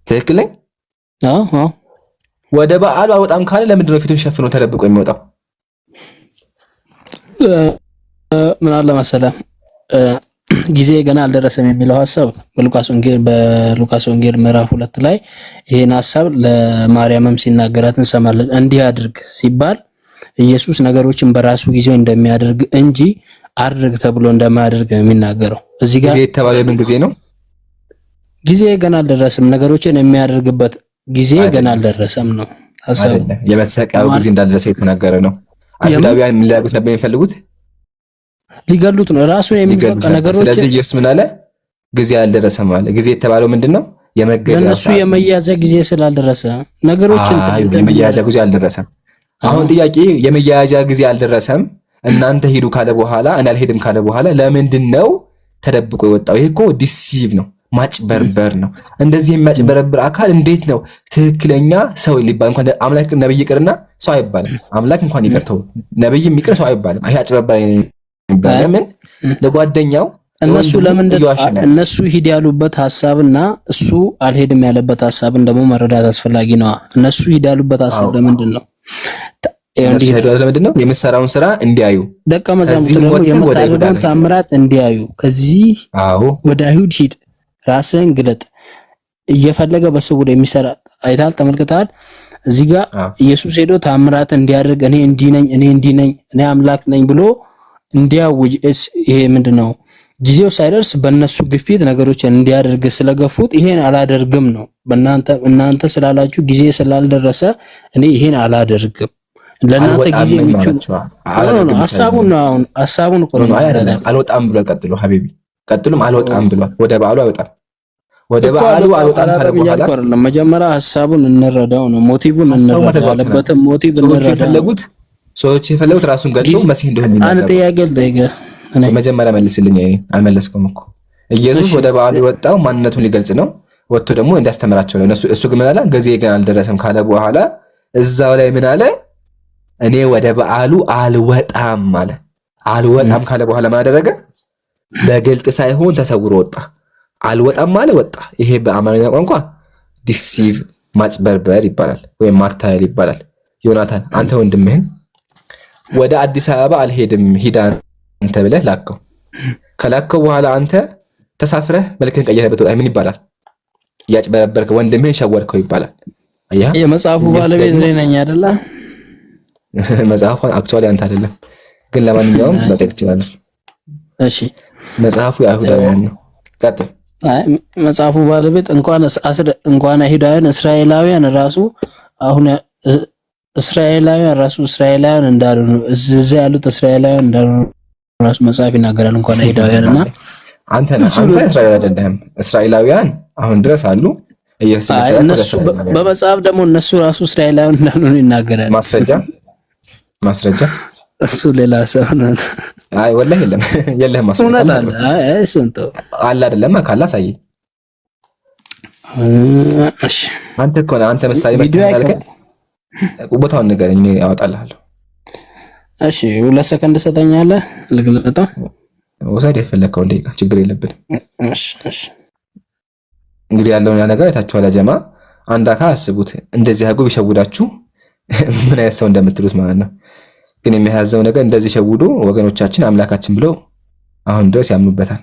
ትክክል ነኝ? አዎ። ወደ በዓሉ አልወጣም ካለ ለምንድን ነው ፊቱን ሸፍኖ ተደብቆ የሚወጣው? ምን አለ መሰለህ ጊዜ ገና አልደረሰም የሚለው ሐሳብ በሉቃስ ወንጌል ምዕራፍ 2 ላይ ይሄን ሐሳብ ለማርያምም ሲናገራት እንሰማለን። እንዲህ አድርግ ሲባል ኢየሱስ ነገሮችን በራሱ ጊዜው እንደሚያደርግ እንጂ አድርግ ተብሎ እንደማያደርግ ነው የሚናገረው። እዚህ ጋር ጊዜ የተባለው ምን ጊዜ ነው? ጊዜ ገና አልደረሰም፣ ነገሮችን የሚያደርግበት ጊዜ ገና አልደረሰም ነው ሐሳቡ። የመሰቀያው ጊዜ እንዳልደረሰ የተናገረ ነው። አይሁዳውያን ምን ሊያደርጉት ነበር የሚፈልጉት? ሊገሉት ነው ራሱን የሚበቃ ነገሮች። ስለዚህ ኢየሱስ ምን አለ? ጊዜ አልደረሰም አለ። ጊዜ የተባለው ምንድነው? የመገደያ ለነሱ የመያዣ ጊዜ ስላልደረሰ ነገሮችን የመያዣ ጊዜ አልደረሰም። አሁን ጥያቄ የመያዣ ጊዜ አልደረሰም እናንተ ሂዱ ካለ በኋላ እኔ አልሄድም ካለ በኋላ ለምንድን ነው ተደብቆ የወጣው? ይሄ እኮ ዲሲቭ ነው፣ ማጭበርበር ነው። እንደዚህ የሚያጭበረብር አካል እንዴት ነው ትክክለኛ ሰው ሊባል? እንኳን አምላክ ነብይ ይቅርና ሰው አይባልም። አምላክ እንኳን ይቅርተው ነብይም ይቅር ሰው አይባልም። ይሄ አጭበርባሪ ነው። ለምን ለጓደኛው እነሱ ለምንድን እነሱ ሂድ ያሉበት ሐሳብና እሱ አልሄድም ያለበት ሐሳብን ደግሞ መረዳት አስፈላጊ ነው። እነሱ ሂድ ያሉበት ሐሳብ ለምንድን ነው? እነሱ ሂድ ያሉበት ለምንድን ነው? የምትሰራውን ስራ እንዲያዩ፣ ደቀ መዛሙርቱ ደግሞ የምታደርገውን ተአምራት እንዲያዩ። ከዚህ ወደ አይሁድ ሂድ፣ ራስህን ግለጥ እየፈለገ በስውር የሚሰራ አይታል፣ ተመልክተሃል። እዚህ ጋር ኢየሱስ ሄዶ ተአምራት እንዲያደርግ እኔ እንዲህ ነኝ፣ እኔ እንዲህ ነኝ፣ እኔ አምላክ ነኝ ብሎ እንዲያውጅ ይሄ ምንድነው? ጊዜው ሳይደርስ በእነሱ ግፊት ነገሮችን እንዲያደርግ ስለገፉት ይሄን አላደርግም ነው። እናንተ ስላላችሁ ጊዜ ስላልደረሰ እኔ ይሄን አላደርግም። ለናንተ ጊዜ ምቹ ነው። ሐሳቡን ቆሎ አልወጣም ብሏል። ቀጥሎ ሐቢቢ ቀጥሎም አልወጣም ብሏል። ወደ በዓሉ አይወጣም። ወደ በዓሉ አልወጣም ካለ በኋላ መጀመሪያ ሐሳቡን እንረዳው ነው። ሞቲቭን እንረዳው ያለበትም ሞቲቭ እንረዳው። ሰዎች የፈለጉት ራሱን ገልጾ መሲህ እንደሆነ ነው። አንተ ያገልጠይገ እኔ መጀመሪያ መልስልኝ። አልመለስኩም እኮ ኢየሱስ ወደ በዓሉ የወጣው ማንነቱን ሊገልጽ ነው። ወጥቶ ደግሞ እንዲያስተምራቸው ነው። እሱ ግን ምን አለ? ጊዜ ግን አልደረሰም ካለ በኋላ እዛው ላይ ምን አለ? እኔ ወደ በዓሉ አልወጣም አለ። አልወጣም ካለ በኋላ ምን አደረገ? በግልጥ ሳይሆን ተሰውሮ ወጣ። አልወጣም አለ፣ ወጣ። ይሄ በአማርኛ ቋንቋ ዲሲቭ ማጭበርበር ይባላል፣ ወይም ማታለል ይባላል። ዮናታን አንተ ወንድምህን ወደ አዲስ አበባ አልሄድም ሂዳ አንተ ብለህ ላከው። ከላከው በኋላ አንተ ተሳፍረህ መልክህን ቀይረህ ብትወጣ ምን ይባላል? ያጭበረበርክ ወንድምህን ሸወርከው ይባላል። አያ የመጽሐፉ ባለቤት ነኝ አይደለ? መጽሐፉን አክቹአሊ አንተ አይደለም፣ ግን ለማንኛውም መጠየቅ ትችላለህ። እሺ መጽሐፉ የአይሁዳውያን ነው። ቀጥል። መጽሐፉ ባለቤት እንኳን አይሁዳውያን እስራኤላውያን ራሱ አሁን እስራኤላውያን እንዳሉ ነው። እዛ ያሉት እስራኤላውያን እንዳሉ ራሱ መጽሐፍ ይናገራል። እንኳን አይሁዳውያንና አንተ እስራኤላዊ አይደለም። እስራኤላውያን አሁን ድረስ አሉ። እነሱ በመጽሐፍ ደግሞ እነሱ ራሱ እስራኤላውያን እንዳሉ ይናገራል። ማስረጃ እሱ ሌላ ሰው ነው። አይ ወላሂ የለም ማስረጃ አይ ስንቶ አለ አይደለም ካላ ሳይ። እሺ አንተ እኮ አንተ መሳይ መጥተህ ቦታውን ንገረኝ፣ እኔ አወጣልሃለሁ። እሺ 2 ሰከንድ ሰጠኛለህ፣ ልግለጠው። ወሰድ የፈለከው ደቂቃ ችግር የለብንም። እሺ እንግዲህ ያለውን ነገር አይታችኋል። ጀማ አንድ አካ አስቡት፣ እንደዚህ አጎ ቢሸውዳችሁ ምን አይነት ሰው እንደምትሉት ማለት ነው። ግን የሚያዘው ነገር እንደዚህ ሸውዶ ወገኖቻችን አምላካችን ብለው አሁን ድረስ ያምኑበታል።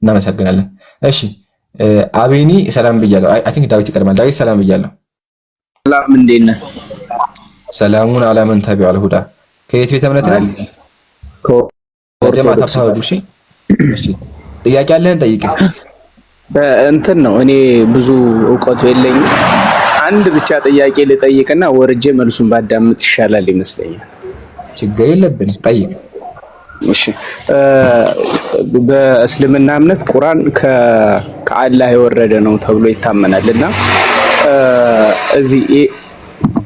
እናመሰግናለን። እሺ አቤኒ ሰላም ብያለሁ። አይ ቲንክ ዳዊት ይቀርማል። ዳዊት ሰላም ብያለሁ። ሰላም እንዴት ነህ? ሰላሙን አላመን ተቢዐል ሁዳ። ከየት ቤተ እምነት ነህ? ከጀማዓ ተፋውዱ። እሺ ጥያቄ አለህን? ጠይቅ። እንትን ነው እኔ ብዙ እውቀቱ የለኝም። አንድ ብቻ ጥያቄ ልጠይቅና ወርጄ መልሱን ባዳምጥ ይሻላል ይመስለኛል። ችግር የለብንም፣ ጠይቅ። እሺ በእስልምና እምነት ቁርአን ከአላህ የወረደ ነው ተብሎ ይታመናልና እዚህ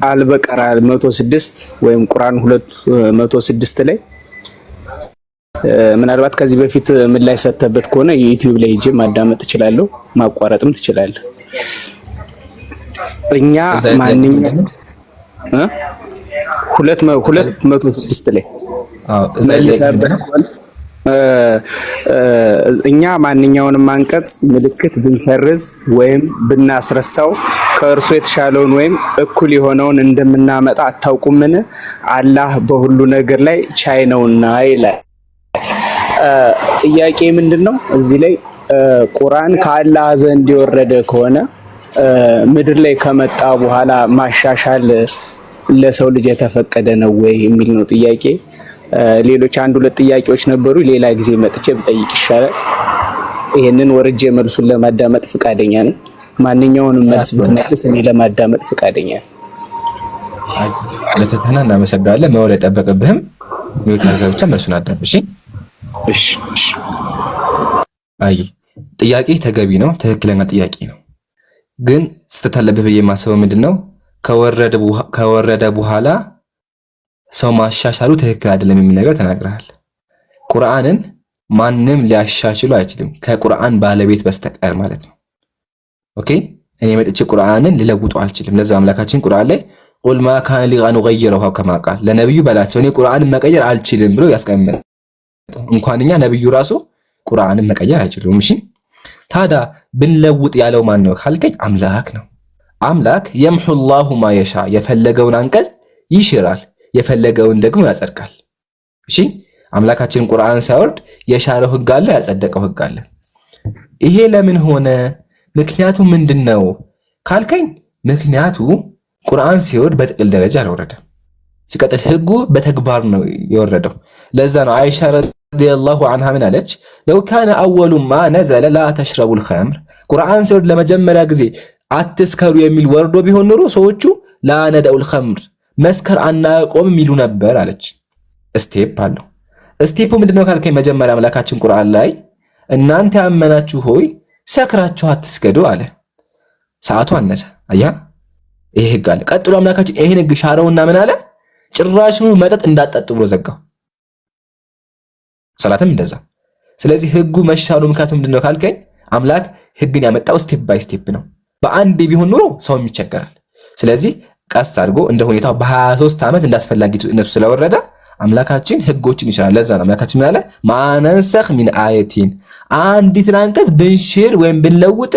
አልበቀራ 106 ወይም ቁርአን 206 ላይ ምናልባት ከዚህ በፊት ምን ላይ ሰተበት ከሆነ ዩቲዩብ ላይ ሄጄ ማዳመጥ እችላለሁ፣ ማቋረጥም ትችላለህ። እኛ ማንኛውም 206 ላይ እኛ ማንኛውንም አንቀጽ ምልክት ብንሰርዝ ወይም ብናስረሳው ከእርሱ የተሻለውን ወይም እኩል የሆነውን እንደምናመጣ አታውቁምን? አላህ በሁሉ ነገር ላይ ቻይ ነውና ይላል። ጥያቄ ምንድነው? እዚህ ላይ ቁርአን ከአላህ ዘንድ የወረደ ከሆነ ምድር ላይ ከመጣ በኋላ ማሻሻል ለሰው ልጅ የተፈቀደ ነው ወይ የሚል ነው ጥያቄ። ሌሎች 1-2 ጥያቄዎች ነበሩ፣ ሌላ ጊዜ መጥቼ ብጠይቅ ይሻላል። ይሄንን ወርጄ መልሱን ለማዳመጥ ፍቃደኛ ነኝ። ማንኛውንም መልስ ብትመልስ እኔ ለማዳመጥ ፍቃደኛ ነኝ። ለተተና እናመሰግናለን። መወለ ጠበቀብህም ሚውት አድርገህ ብቻ መልሱን አዳምጥ። እሺ አይ ጥያቄ ተገቢ ነው፣ ትክክለኛ ጥያቄ ነው። ግን ስህተት አለብህ ብዬ የማስበው ምንድነው ከወረደ በኋላ ሰው ማሻሻሉ ትክክል አይደለም የሚል ነገር ተናግረሃል። ቁርአንን ማንም ሊያሻሽሉ አይችልም ከቁርአን ባለቤት በስተቀር ማለት ነው። ኦኬ እኔ መጥቼ ቁርአንን ሊለውጡ አልችልም። ለዛ አምላካችን ቁርአን ላይ ቁል ማ ካነ ሊ አን ገይረሁ ከማ ቃል ለነብዩ በላቸው እኔ ቁርአንን መቀየር አልችልም ብሎ ያስቀምጣል። እንኳንኛ ነብዩ ራሱ ቁርአንን መቀየር አይችሉም። እሺ ታዲያ ብንለውጥ ያለው ማን ነው ካልከኝ አምላክ ነው። አምላክ የምሑላሁ ማ የሻ የፈለገውን አንቀጽ ይሽራል፣ የፈለገውን ደግሞ ያጸድቃል። እሺ አምላካችን ቁርአን ሲያወርድ የሻረው ህግ አለ፣ ያጸደቀው ህግ አለ። ይሄ ለምን ሆነ? ምክንያቱ ምንድነው ካልከኝ ምክንያቱ ቁርአን ሲወርድ በጥቅል ደረጃ አልወረደም። ሲቀጥል ህጉ በተግባር ነው የወረደው። ለዛ ነው አይሻ ረዲየላሁ ዐንሃ ምን አለች? ለው ካነ አወሉ ማ ነዘለ ላ ተሽረቡል ኸምር፣ ቁርአን ሲወርድ ለመጀመሪያ ጊዜ አትስከሩ የሚል ወርዶ ቢሆን ኖሮ ሰዎቹ ላ ነደኡል ኸምር መስከር አናቆምም ይሉ ነበር አለች። ስቴፕ አለው። ስቴፑ ምንድነው ካልከኝ መጀመሪያ አምላካችን ቁርአን ላይ እናንተ ያመናችሁ ሆይ ሰክራችሁ አትስገዱ አለ። ሰዓቱ አነሰ። አያ ይሄ ህግ አለ። ቀጥሎ አምላካችን ይሄን ህግ ሻረውና ምን አለ? ጭራሽኑ መጠጥ እንዳጠጡ ብሎ ዘጋው። ሰላትም እንደዛ። ስለዚህ ህጉ መሻሩ ምክንያቱ ምንድነው ካልከኝ አምላክ ህግን ያመጣው ስቴፕ ባይ ስቴፕ ነው። በአንዴ ቢሆን ኑሮ ሰውም ይቸገራል። ስለዚህ ቀስ አድርጎ እንደ ሁኔታው በ23 ዓመት እንዳስፈላጊነቱ ስለወረደ አምላካችን ህጎችን ይሽራል። ለዛ ነው አምላካችን ምን አለ? ማነንሰኽ ሚን አየቲን አንዲትን አንቀጽ ብንሽር ወይም ብንለውጥ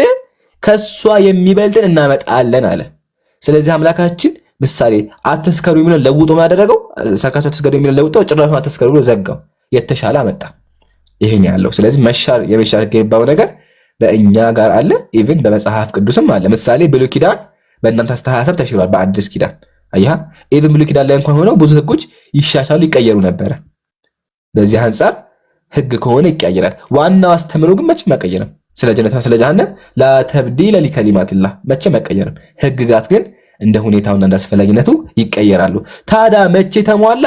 ከሷ የሚበልጥን እናመጣለን አለ። ስለዚህ አምላካችን ምሳሌ አትስከሩ የሚለው ለውጦ ምን አደረገው? ሰካቸው አትስከሩ የሚለው ለውጦ ጭራሽ አትስከሩ ብሎ ዘጋው። የተሻለ አመጣ። ይሄን ያለው ስለዚህ መሻር የመሻር ገባው ነገር በእኛ ጋር አለ። ኢቭን በመጽሐፍ ቅዱስም አለ። ምሳሌ ብሉይ ኪዳን በእናንተ አስተሳሰብ ተሽሯል በአዲስ ኪዳን። አያ ኢቭን ብሉይ ኪዳን ላይ እንኳን ሆነው ብዙ ህጎች ይሻሻሉ ይቀየሩ ነበር። በዚህ አንፃር ህግ ከሆነ ይቀየራል። ዋናው አስተምሮ ግን መቼም አይቀየርም። ስለ ጀነትና ስለ ጀሃነም ላ ተብዲለ ሊከሊማቲላህ መቼም አይቀየርም። ህግጋት ግን እንደ ሁኔታውና እንደ አስፈላጊነቱ ይቀየራሉ። ታዲያ መቼ ተሟላ?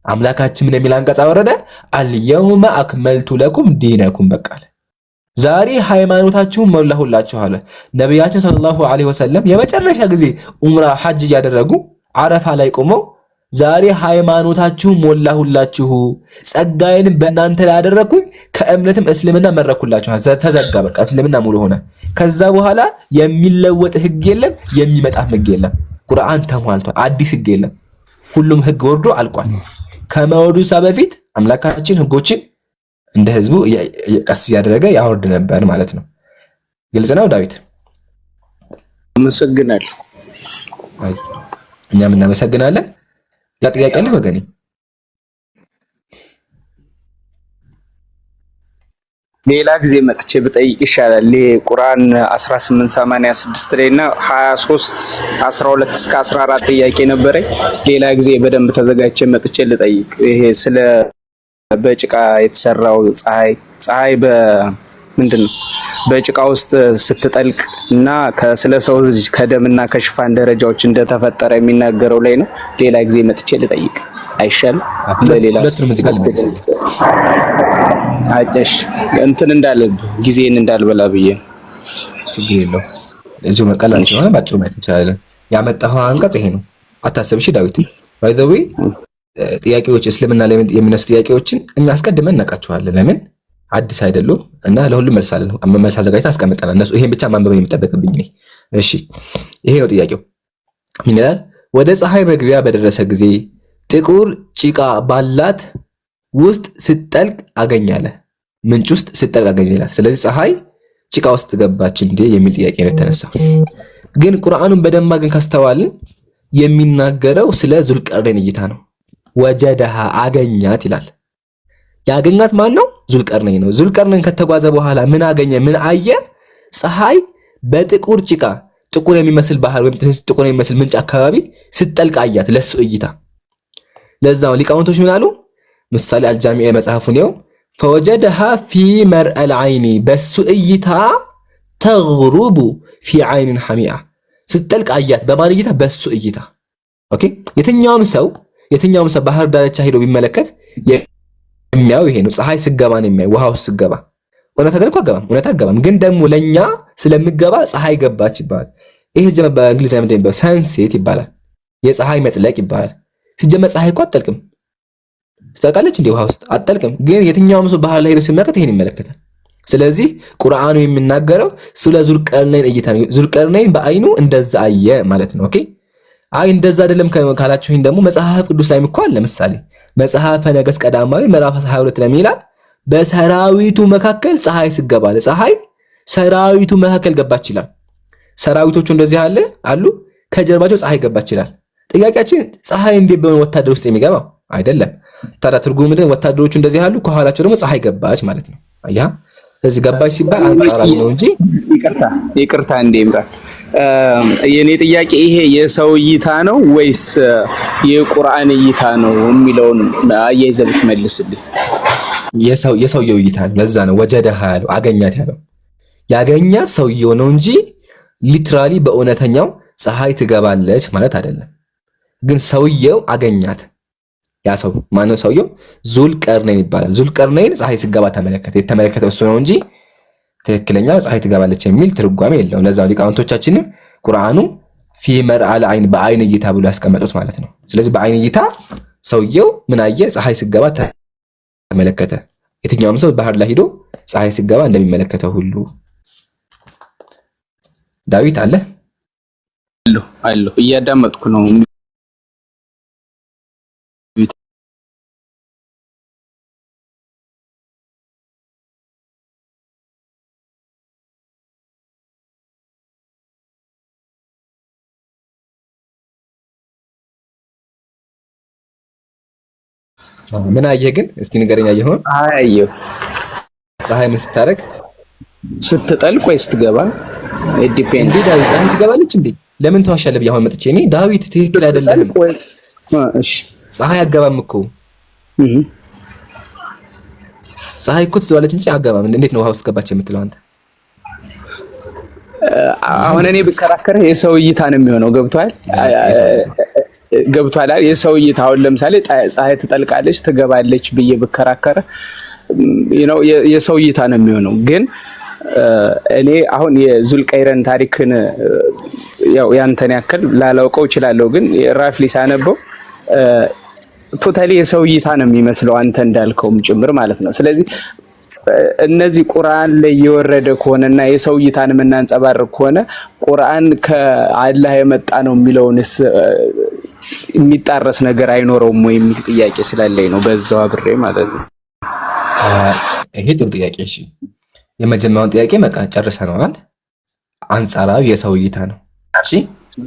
አምላካችን ምን የሚል አንቀጽ አወረደ? አልየውመ አክመልቱ ለኩም ዲነኩም በቃለ ዛሬ ሃይማኖታችሁን ሞላሁላችሁ አለ። ነብያችን ሰለላሁ ዐለይሂ ወሰለም የመጨረሻ ጊዜ ዑምራ ሐጅ ያደረጉ አረፋ ላይ ቆመው ዛሬ ሃይማኖታችሁን ሞላሁላችሁ ጸጋዬንም በእናንተ ላይ አደረኩኝ ከእምነትም እስልምና መረኩላችሁ ተዘጋ። በቃ እስልምና ሙሉ ሆነ። ከዛ በኋላ የሚለወጥ ህግ የለም፣ የሚመጣ ህግ የለም። ቁርአን ተሟልቷል። አዲስ ህግ የለም። ሁሉም ህግ ወርዶ አልቋል። ከመወዱ በፊት አምላካችን ህጎችን እንደ ህዝቡ ቀስ ያደረገ ያወርድ ነበር ማለት ነው። ግልጽ ነው ዳዊት? አመሰግናለሁ። እኛም እናመሰግናለን። ያ ጥያቄ አለ ወገኔ? ሌላ ጊዜ መጥቼ ብጠይቅ ይሻላል። ቁርአን 1886 ላይና 23 12 እስከ 14 ጥያቄ ነበረኝ። ሌላ ጊዜ በደንብ ተዘጋጅቼ መጥቼ ልጠይቅ። ይሄ ስለ በጭቃ የተሰራው ፀሐይ በምንድን ነው በጭቃ ውስጥ ስትጠልቅ እና ስለ ሰው ልጅ ከደምና ከሽፋን ደረጃዎች እንደተፈጠረ የሚናገረው ላይ ነው። ሌላ ጊዜ መጥቼ ልጠይቅ አይሻልም? ለሌላ አጨሽ እንትን እንዳልብ ጊዜን እንዳልበላ ብዬ ችግር የለው። እዚሁ መቀላል ሲሆን ባጭሩ ማለት እንችላለን። ያመጣኸው አንቀጽ ይሄ ነው። አታስብ። እሺ ዳዊት ባይ ዘ ዌይ ጥያቄዎች እስልምና ላይ የሚነሱ ጥያቄዎችን እኛ አስቀድመን እናውቃቸዋለን። ለምን አዲስ አይደሉም እና ለሁሉም መልሳለን። መልስ አዘጋጅተን አስቀምጠናል። እነሱ ይሄን ብቻ ማንበብ የሚጠበቅብኝ ነው። እሺ ይሄ ነው ጥያቄው። ምን ይላል? ወደ ፀሐይ መግቢያ በደረሰ ጊዜ ጥቁር ጭቃ ባላት ውስጥ ስትጠልቅ አገኛለ። ምንጭ ውስጥ ስትጠልቅ አገኛለ። ስለዚህ ፀሐይ ጭቃ ውስጥ ገባች እንዴ የሚል ጥያቄ ነው የተነሳው። ግን ቁርአኑን በደንብ ግን ካስተዋልን የሚናገረው ስለ ዙልቀርነይን እይታ ነው። ወጀደሃ አገኛት ይላል። ያገኛት ማን ነው? ዙልቀርነይን ነው። ዙልቀርነይን ከተጓዘ በኋላ ምን አገኘ? ምን አየ? ፀሐይ በጥቁር ጭቃ ጥቁር የሚመስል ባህር ወይም ጥቁር የሚመስል ምንጭ አካባቢ ስትጠልቅ አያት ለሱ እይታ። ለዛው ሊቃውንቶች ምን አሉ? ምሳሌ አልጃሚዕ መጽሐፉን ነው ፈወጀደሃ ፊ መርአል አይኒ በሱ እይታ ተግሩቡ ፊ አይን ሐሚአ ስትጠልቅ አያት። በማን እይታ? በሱ እይታ። ኦኬ የትኛውም ሰው ባህር ዳርቻ ሄዶ ቢመለከት የሚያው ይሄ ነው። ፀሐይ ስገባ ነው የሚያው። ውሃው ስገባ እውነት አገልኩ አገባም እውነት አገባም። ግን ደግሞ ለኛ ስለምገባ ፀሐይ ገባች ይባላል። ይሄ ጀመረ በእንግሊዝኛ ምንድን ነው? ሰንሴት ይባላል። የፀሐይ መጥለቅ ይባላል። ሲጀመር ፀሐይ እኮ አትጠልቅም። ትጠልቃለች እንዴ? ውሃ ውስጥ አትጠልቅም። ግን የትኛውም ሰው ባህር ላይ ሄዶ ሲመለከት ይሄን ይመለከታል። ስለዚህ ቁርአኑ የሚናገረው ስለ ዙልቀርነይን እይታ ነው። ዙልቀርነይን በአይኑ እንደዛ አየ ማለት ነው። ኦኬ አይ እንደዛ አይደለም ካላችሁኝ ደግሞ መጽሐፍ ቅዱስ ላይ እኮ አለ። ለምሳሌ መጽሐፈ ነገሥት ቀዳማዊ ምዕራፍ 22 ላይ ይላል በሰራዊቱ መካከል ፀሐይ ስገባ ለፀሐይ ሰራዊቱ መካከል ገባች ይላል። ሰራዊቶቹ እንደዚህ አሉ ከጀርባቸው ፀሐይ ገባች ይላል። ጥያቄያችን ፀሐይ እንዴት በሆነ ወታደር ውስጥ የሚገባው አይደለም። ታዲያ ትርጉሙ ምንድነው? ወታደሮቹ እንደዚህ አሉ ከኋላቸው ደግሞ ፀሐይ ገባች ማለት ነው። አያ ስለዚህ ገባች ሲባል አንጻራዊ ነው እንጂ ይቅርታ እንደምራ የኔ ጥያቄ ይሄ የሰው እይታ ነው ወይስ የቁርአን እይታ ነው የሚለውን አያይዘህ ብትመልስልኝ። የሰውየው እይታ ነው። ለዛ ነው ወጀደሃ ያለው አገኛት ያለው ያገኛት ሰውየው ነው እንጂ ሊትራሊ በእውነተኛው ፀሐይ ትገባለች ማለት አይደለም። ግን ሰውየው አገኛት። ያ ሰው ማነው? ሰውየው ዙልቀርነይን ይባላል። ዙልቀርነይን ፀሐይ ሲገባ የተመለከተው እሱ ነው እንጂ ትክክለኛው ፀሐይ ትገባለች የሚል ትርጓሜ የለውም። ለዛው ሊቃውንቶቻችንም ቁርአኑ ፊ መርአል አይን በአይን እይታ ብሎ ያስቀመጡት ማለት ነው። ስለዚህ በአይን እይታ ሰውየው ምን አየ? ፀሐይ ሲገባ ተመለከተ። የትኛውም ሰው ባህር ላይ ሄዶ ፀሐይ ሲገባ እንደሚመለከተው ሁሉ ዳዊት አለ እያዳመጥኩ ነው። ምን አየህ ግን? እስኪ ንገረኝ። አየኸው? አየሁ። ፀሐይ ምን ስታረግ? ስትጠልቅ ወይ ስትገባ? ዲፔንድ። ዳዊት ፀሐይ ትገባለች እንዴ? ለምን ተዋሻለህ? ብዬ አሁን መጥቼ እኔ ዳዊት ትክክል አይደለም። እሺ ፀሐይ አገባም እኮ ፀሐይ እኮ ትዘዋለች እንጂ አገባም። እንዴት ነው ውሃ ውስጥ ገባች የምትለው አንተ? አሁን እኔ ብከራከር የሰው እይታ ነው የሚሆነው። ገብቷል? የሰው እይታ አሁን ለምሳሌ ፀሐይ ትጠልቃለች ትገባለች ብዬ ብከራከር የሰው እይታ ነው የሚሆነው። ግን እኔ አሁን የዙልቀይረን ታሪክን ያው ያንተን ያክል ላላውቀው እችላለሁ። ግን ራፍሊ ሳነበው ቶታሊ የሰው እይታ ነው የሚመስለው አንተ እንዳልከውም ጭምር ማለት ነው። ስለዚህ እነዚህ ቁርአን ላይ የወረደ ከሆነና የሰው እይታን የምናንጸባርቅ ከሆነ ቁርአን ከአላህ የመጣ ነው የሚለውንስ የሚጣረስ ነገር አይኖረውም ወይ የሚል ጥያቄ ስላለኝ ነው በዛው አብሬ ማለት ነው። ይሄ ጥሩ ጥያቄ። እሺ የመጀመሪያውን ጥያቄ በቃ ጨርሰናል። አንጻራዊ የሰው እይታ ነው። እሺ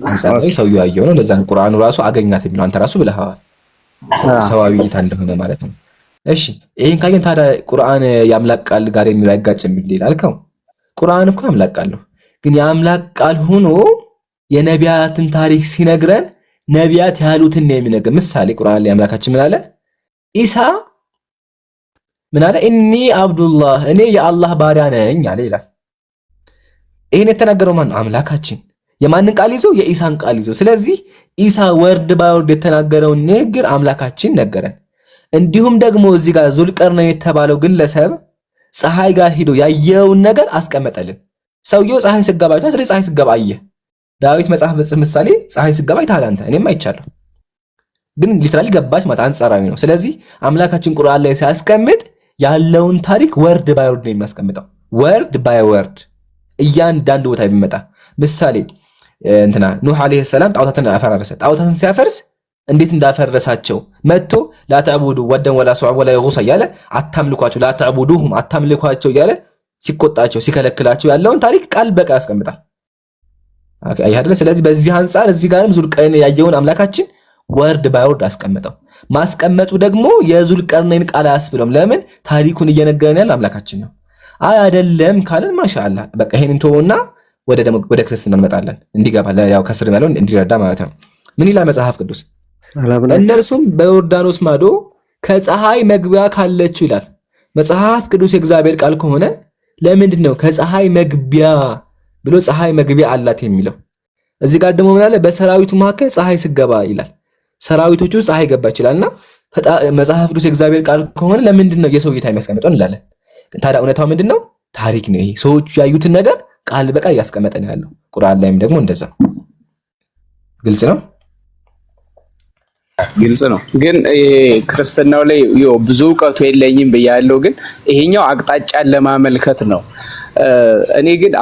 አንጻራዊ ሰውየው ያየው ነው። ለዛ ነው ቁርአኑ ራሱ አገኛት የሚለው አንተ ራሱ ብለሃል። ሰዋዊ እይታ እንደሆነ ማለት ነው። እሺ ይሄን ካየን ታዲያ ቁርአን የአምላክ ቃል ጋር የሚለው አይጋጭም ይላል አልከው። ቁርአን እኮ አምላክ ቃል ነው። ግን የአምላክ ቃል ሆኖ የነቢያትን ታሪክ ሲነግረን ነቢያት ያሉትን ነው የሚነግረን። ምሳሌ ቁርአን ላይ አምላካችን ምን አለ? ኢሳ ምን አለ? ኢኒ አብዱላህ እኔ የአላህ ባሪያ ነኝ አለ ይላል። ይሄን የተናገረው ማን ነው? አምላካችን። የማንን ቃል ይዞ? የኢሳን ቃል ይዞ። ስለዚህ ኢሳ ወርድ ባይወርድ የተናገረውን ንግግር አምላካችን ነገረን። እንዲሁም ደግሞ እዚህ ጋር ዙልቀርነይን የተባለው ግለሰብ ፀሐይ ጋር ሄዶ ያየውን ነገር አስቀመጠልን። ሰውየው ፀሐይ ስገባ አይቷል። ስለዚህ ፀሐይ ስገባ አየ። ዳዊት መጽሐፍ ምሳሌ ፀሐይ ስገባ አይተሃል አንተ፣ እኔም አይቻለሁ። ግን ሊትራሊ ገባች ማለት አንጻራዊ ነው። ስለዚህ አምላካችን ቁርአን ላይ ሲያስቀምጥ ያለውን ታሪክ ወርድ ባይ ወርድ ነው የሚያስቀምጠው። ወርድ ባይ ወርድ እያንዳንዱ ቦታ ቢመጣ ምሳሌ እንትና ኑህ አለይሂ ሰላም ጣዖታትን አፈራረሰ። ጣዖታትን ሲያፈርስ እንዴት እንዳፈረሳቸው መጥቶ ላተዕቡዱ ወደን ወላ ሱዓ ወላ ይጉሳ እያለ አታምልኳቸው፣ ላተዕቡዱሁም አታምልኳቸው እያለ ሲቆጣቸው ሲከለክላቸው ያለውን ታሪክ ቃል በቃል ያስቀምጣል። አይደለ? ስለዚህ በዚህ አንፃር እዚህ ጋርም ዙልቀርነይን ያየውን አምላካችን ወርድ ባይ ወርድ አስቀመጠው። ማስቀመጡ ደግሞ የዙልቀርነይን ቃል አያስብለውም። ለምን? ታሪኩን እየነገረን ያለ አምላካችን ነው። አይ አይደለም ካለን ማሻአላ በቃ ይሄንን ተወውና ወደ ክርስትና እንመጣለን። እንዲገባ ያው ከስር ያለውን እንዲረዳ ማለት ነው። ምን ይላል መጽሐፍ ቅዱስ? እነርሱም በዮርዳኖስ ማዶ ከፀሐይ መግቢያ ካለችው ይላል መጽሐፍ ቅዱስ። የእግዚአብሔር ቃል ከሆነ ለምንድን ነው ከፀሐይ መግቢያ ብሎ ፀሐይ መግቢያ አላት የሚለው? እዚህ ጋር ደግሞ ምን አለ? በሰራዊቱ መካከል ፀሐይ ስገባ ይላል። ሰራዊቶቹ ፀሐይ ገባ ይችላልና መጽሐፍ ቅዱስ የእግዚአብሔር ቃል ከሆነ ለምንድን ነው የሰው እይታ የሚያስቀምጠው እንላለን። ታዲያ እውነታው ምንድን ነው? ታሪክ ነው። ይሄ ሰዎቹ ያዩትን ነገር ቃል በቃል እያስቀመጠ ነው ያለው። ቁርአን ላይም ደግሞ እንደዛ ግልጽ ነው። ግልጽ ነው። ግን ክርስትናው ላይ ብዙ እውቀቱ የለኝም ብያለሁ። ግን ይሄኛው አቅጣጫን ለማመልከት ነው። እኔ ግን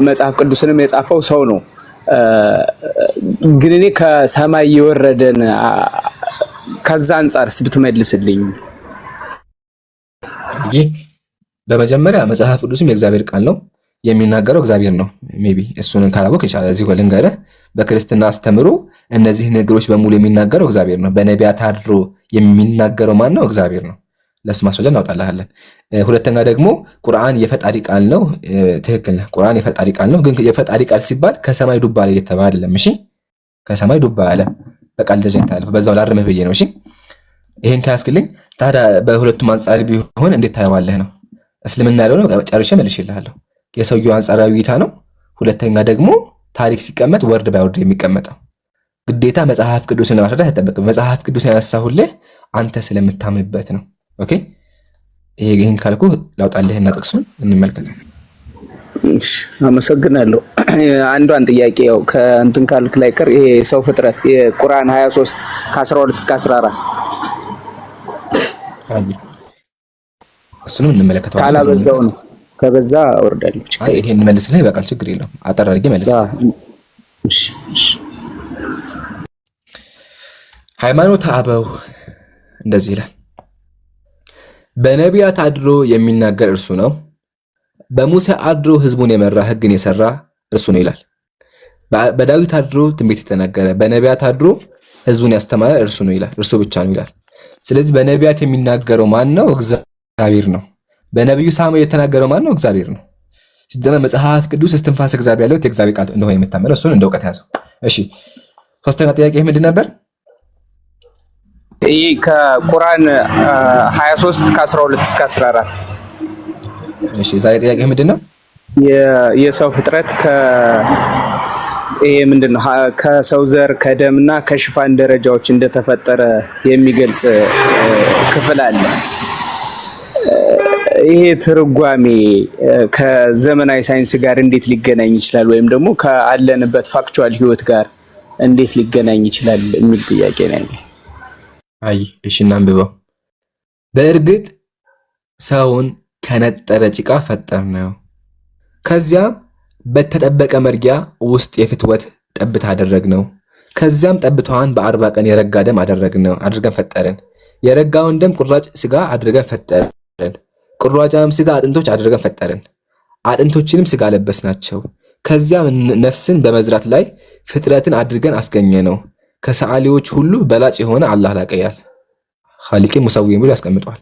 መጽሐፍ ቅዱስንም የጻፈው ሰው ነው። ግን እኔ ከሰማይ የወረደን ከዛ አንፃር ብትመልስልኝ። በመጀመሪያ መጽሐፍ ቅዱስም የእግዚአብሔር ቃል ነው፣ የሚናገረው እግዚአብሔር ነው። ሜቢ እሱን ካላወቅ ይሻላል። እዚህ ልንገርህ፣ በክርስትና አስተምሮ እነዚህ ነገሮች በሙሉ የሚናገረው እግዚአብሔር ነው። በነቢያት አድሮ የሚናገረው ማን ነው? እግዚአብሔር ነው። ለሱ ማስረጃ እናውጣለን። ሁለተኛ ደግሞ ቁርአን የፈጣሪ ቃል ነው። ትክክል ነህ። ቁርአን የፈጣሪ ቃል ነው። ግን የፈጣሪ ቃል ሲባል ከሰማይ ዱብ አለ እየተባለ አይደለም። እሺ፣ ከሰማይ ዱብ አለ በቃል ደረጃ ይታለፍ። በዛው ላርምህ ብዬ ነው። እሺ፣ ይሄን ካያስክልኝ ታዲያ በሁለቱም አንጻር ቢሆን እንዴት ታየዋለህ ነው? እስልምና ያለው ነው ጨርሼ መልሼልሃለሁ። የሰውየው አንጻራዊ እይታ ነው። ሁለተኛ ደግሞ ታሪክ ሲቀመጥ ወርድ ባይወርድ የሚቀመጠው ግዴታ መጽሐፍ ቅዱስን ማስረዳት አይጠበቅም። መጽሐፍ ቅዱስን ያነሳሁልህ አንተ ስለምታምንበት ነው። ኦኬ፣ ይሄን ካልኩ ላውጣልህና ጥቅሱን እንመልከት። እሺ፣ አመሰግናለሁ። አንዷን ጥያቄ ያው ከእንትን ካልክ ላይ ቀር ይሄ ሰው ፍጥረት የቁርአን 23 ከ12 እስከ 14 እሱንም እንመለከተዋለን። ካላበዛው ነው፣ ከበዛ አወርዳለሁ። አይ ይሄን መልስልህ ይበቃል፣ ችግር የለውም። አጠር አድርጌ መልስ። እሺ፣ እሺ። ሃይማኖተ አበው እንደዚህ ይላል። በነቢያት አድሮ የሚናገር እርሱ ነው። በሙሴ አድሮ ህዝቡን የመራ ህግን የሰራ እርሱ ነው ይላል። በዳዊት አድሮ ትንቢት የተናገረ፣ በነቢያት አድሮ ህዝቡን ያስተማረ እርሱ ነው ይላል። እርሱ ብቻ ነው ይላል። ስለዚህ በነቢያት የሚናገረው ማን ነው? እግዚአብሔር ነው። በነቢዩ ሳሙኤል የተናገረው ማን ነው? እግዚአብሔር ነው። ሲጀመር መጽሐፍ ቅዱስ እስትንፋሰ እግዚአብሔር ያለው የእግዚአብሔር ቃል እንደሆነ የምታመነው እሱን እንደ እውቀት ያዘው። እሺ፣ ሶስተኛ ጥያቄ ምንድን ነበር? ይህ ከቁርአን 23 ከ12 እስከ 14። እሺ፣ ዛሬ ጥያቄ ምንድን ነው? የሰው ፍጥረት ይሄ ምንድነው? ከሰው ዘር ከደምና ከሽፋን ደረጃዎች እንደተፈጠረ የሚገልጽ ክፍል አለ። ይሄ ትርጓሜ ከዘመናዊ ሳይንስ ጋር እንዴት ሊገናኝ ይችላል? ወይም ደግሞ ከአለንበት ፋክቹዋል ህይወት ጋር እንዴት ሊገናኝ ይችላል የሚል ጥያቄ ነው ያለኝ። አይ እሺ፣ እናንብበው። በእርግጥ ሰውን ከነጠረ ጭቃ ፈጠርነው፣ ከዚያም በተጠበቀ መርጊያ ውስጥ የፍትወት ጠብታ አደረግነው፣ ከዚያም ጠብታዋን በ40 ቀን የረጋ ደም አድርገን ፈጠርን፣ የረጋውን ደም ቁራጭ ስጋ አድርገን ፈጠርን፣ ቁራጫም ስጋ አጥንቶች አድርገን ፈጠርን፣ አጥንቶችንም ስጋ ለበስናቸው፣ ከዚያም ነፍስን በመዝራት ላይ ፍጥረትን አድርገን አስገኘነው፣ ከሰዓሊዎች ሁሉ በላጭ የሆነ አላህ ላቀያል ኻሊቂ ሙሰዊም ብሎ ያስቀምጠዋል።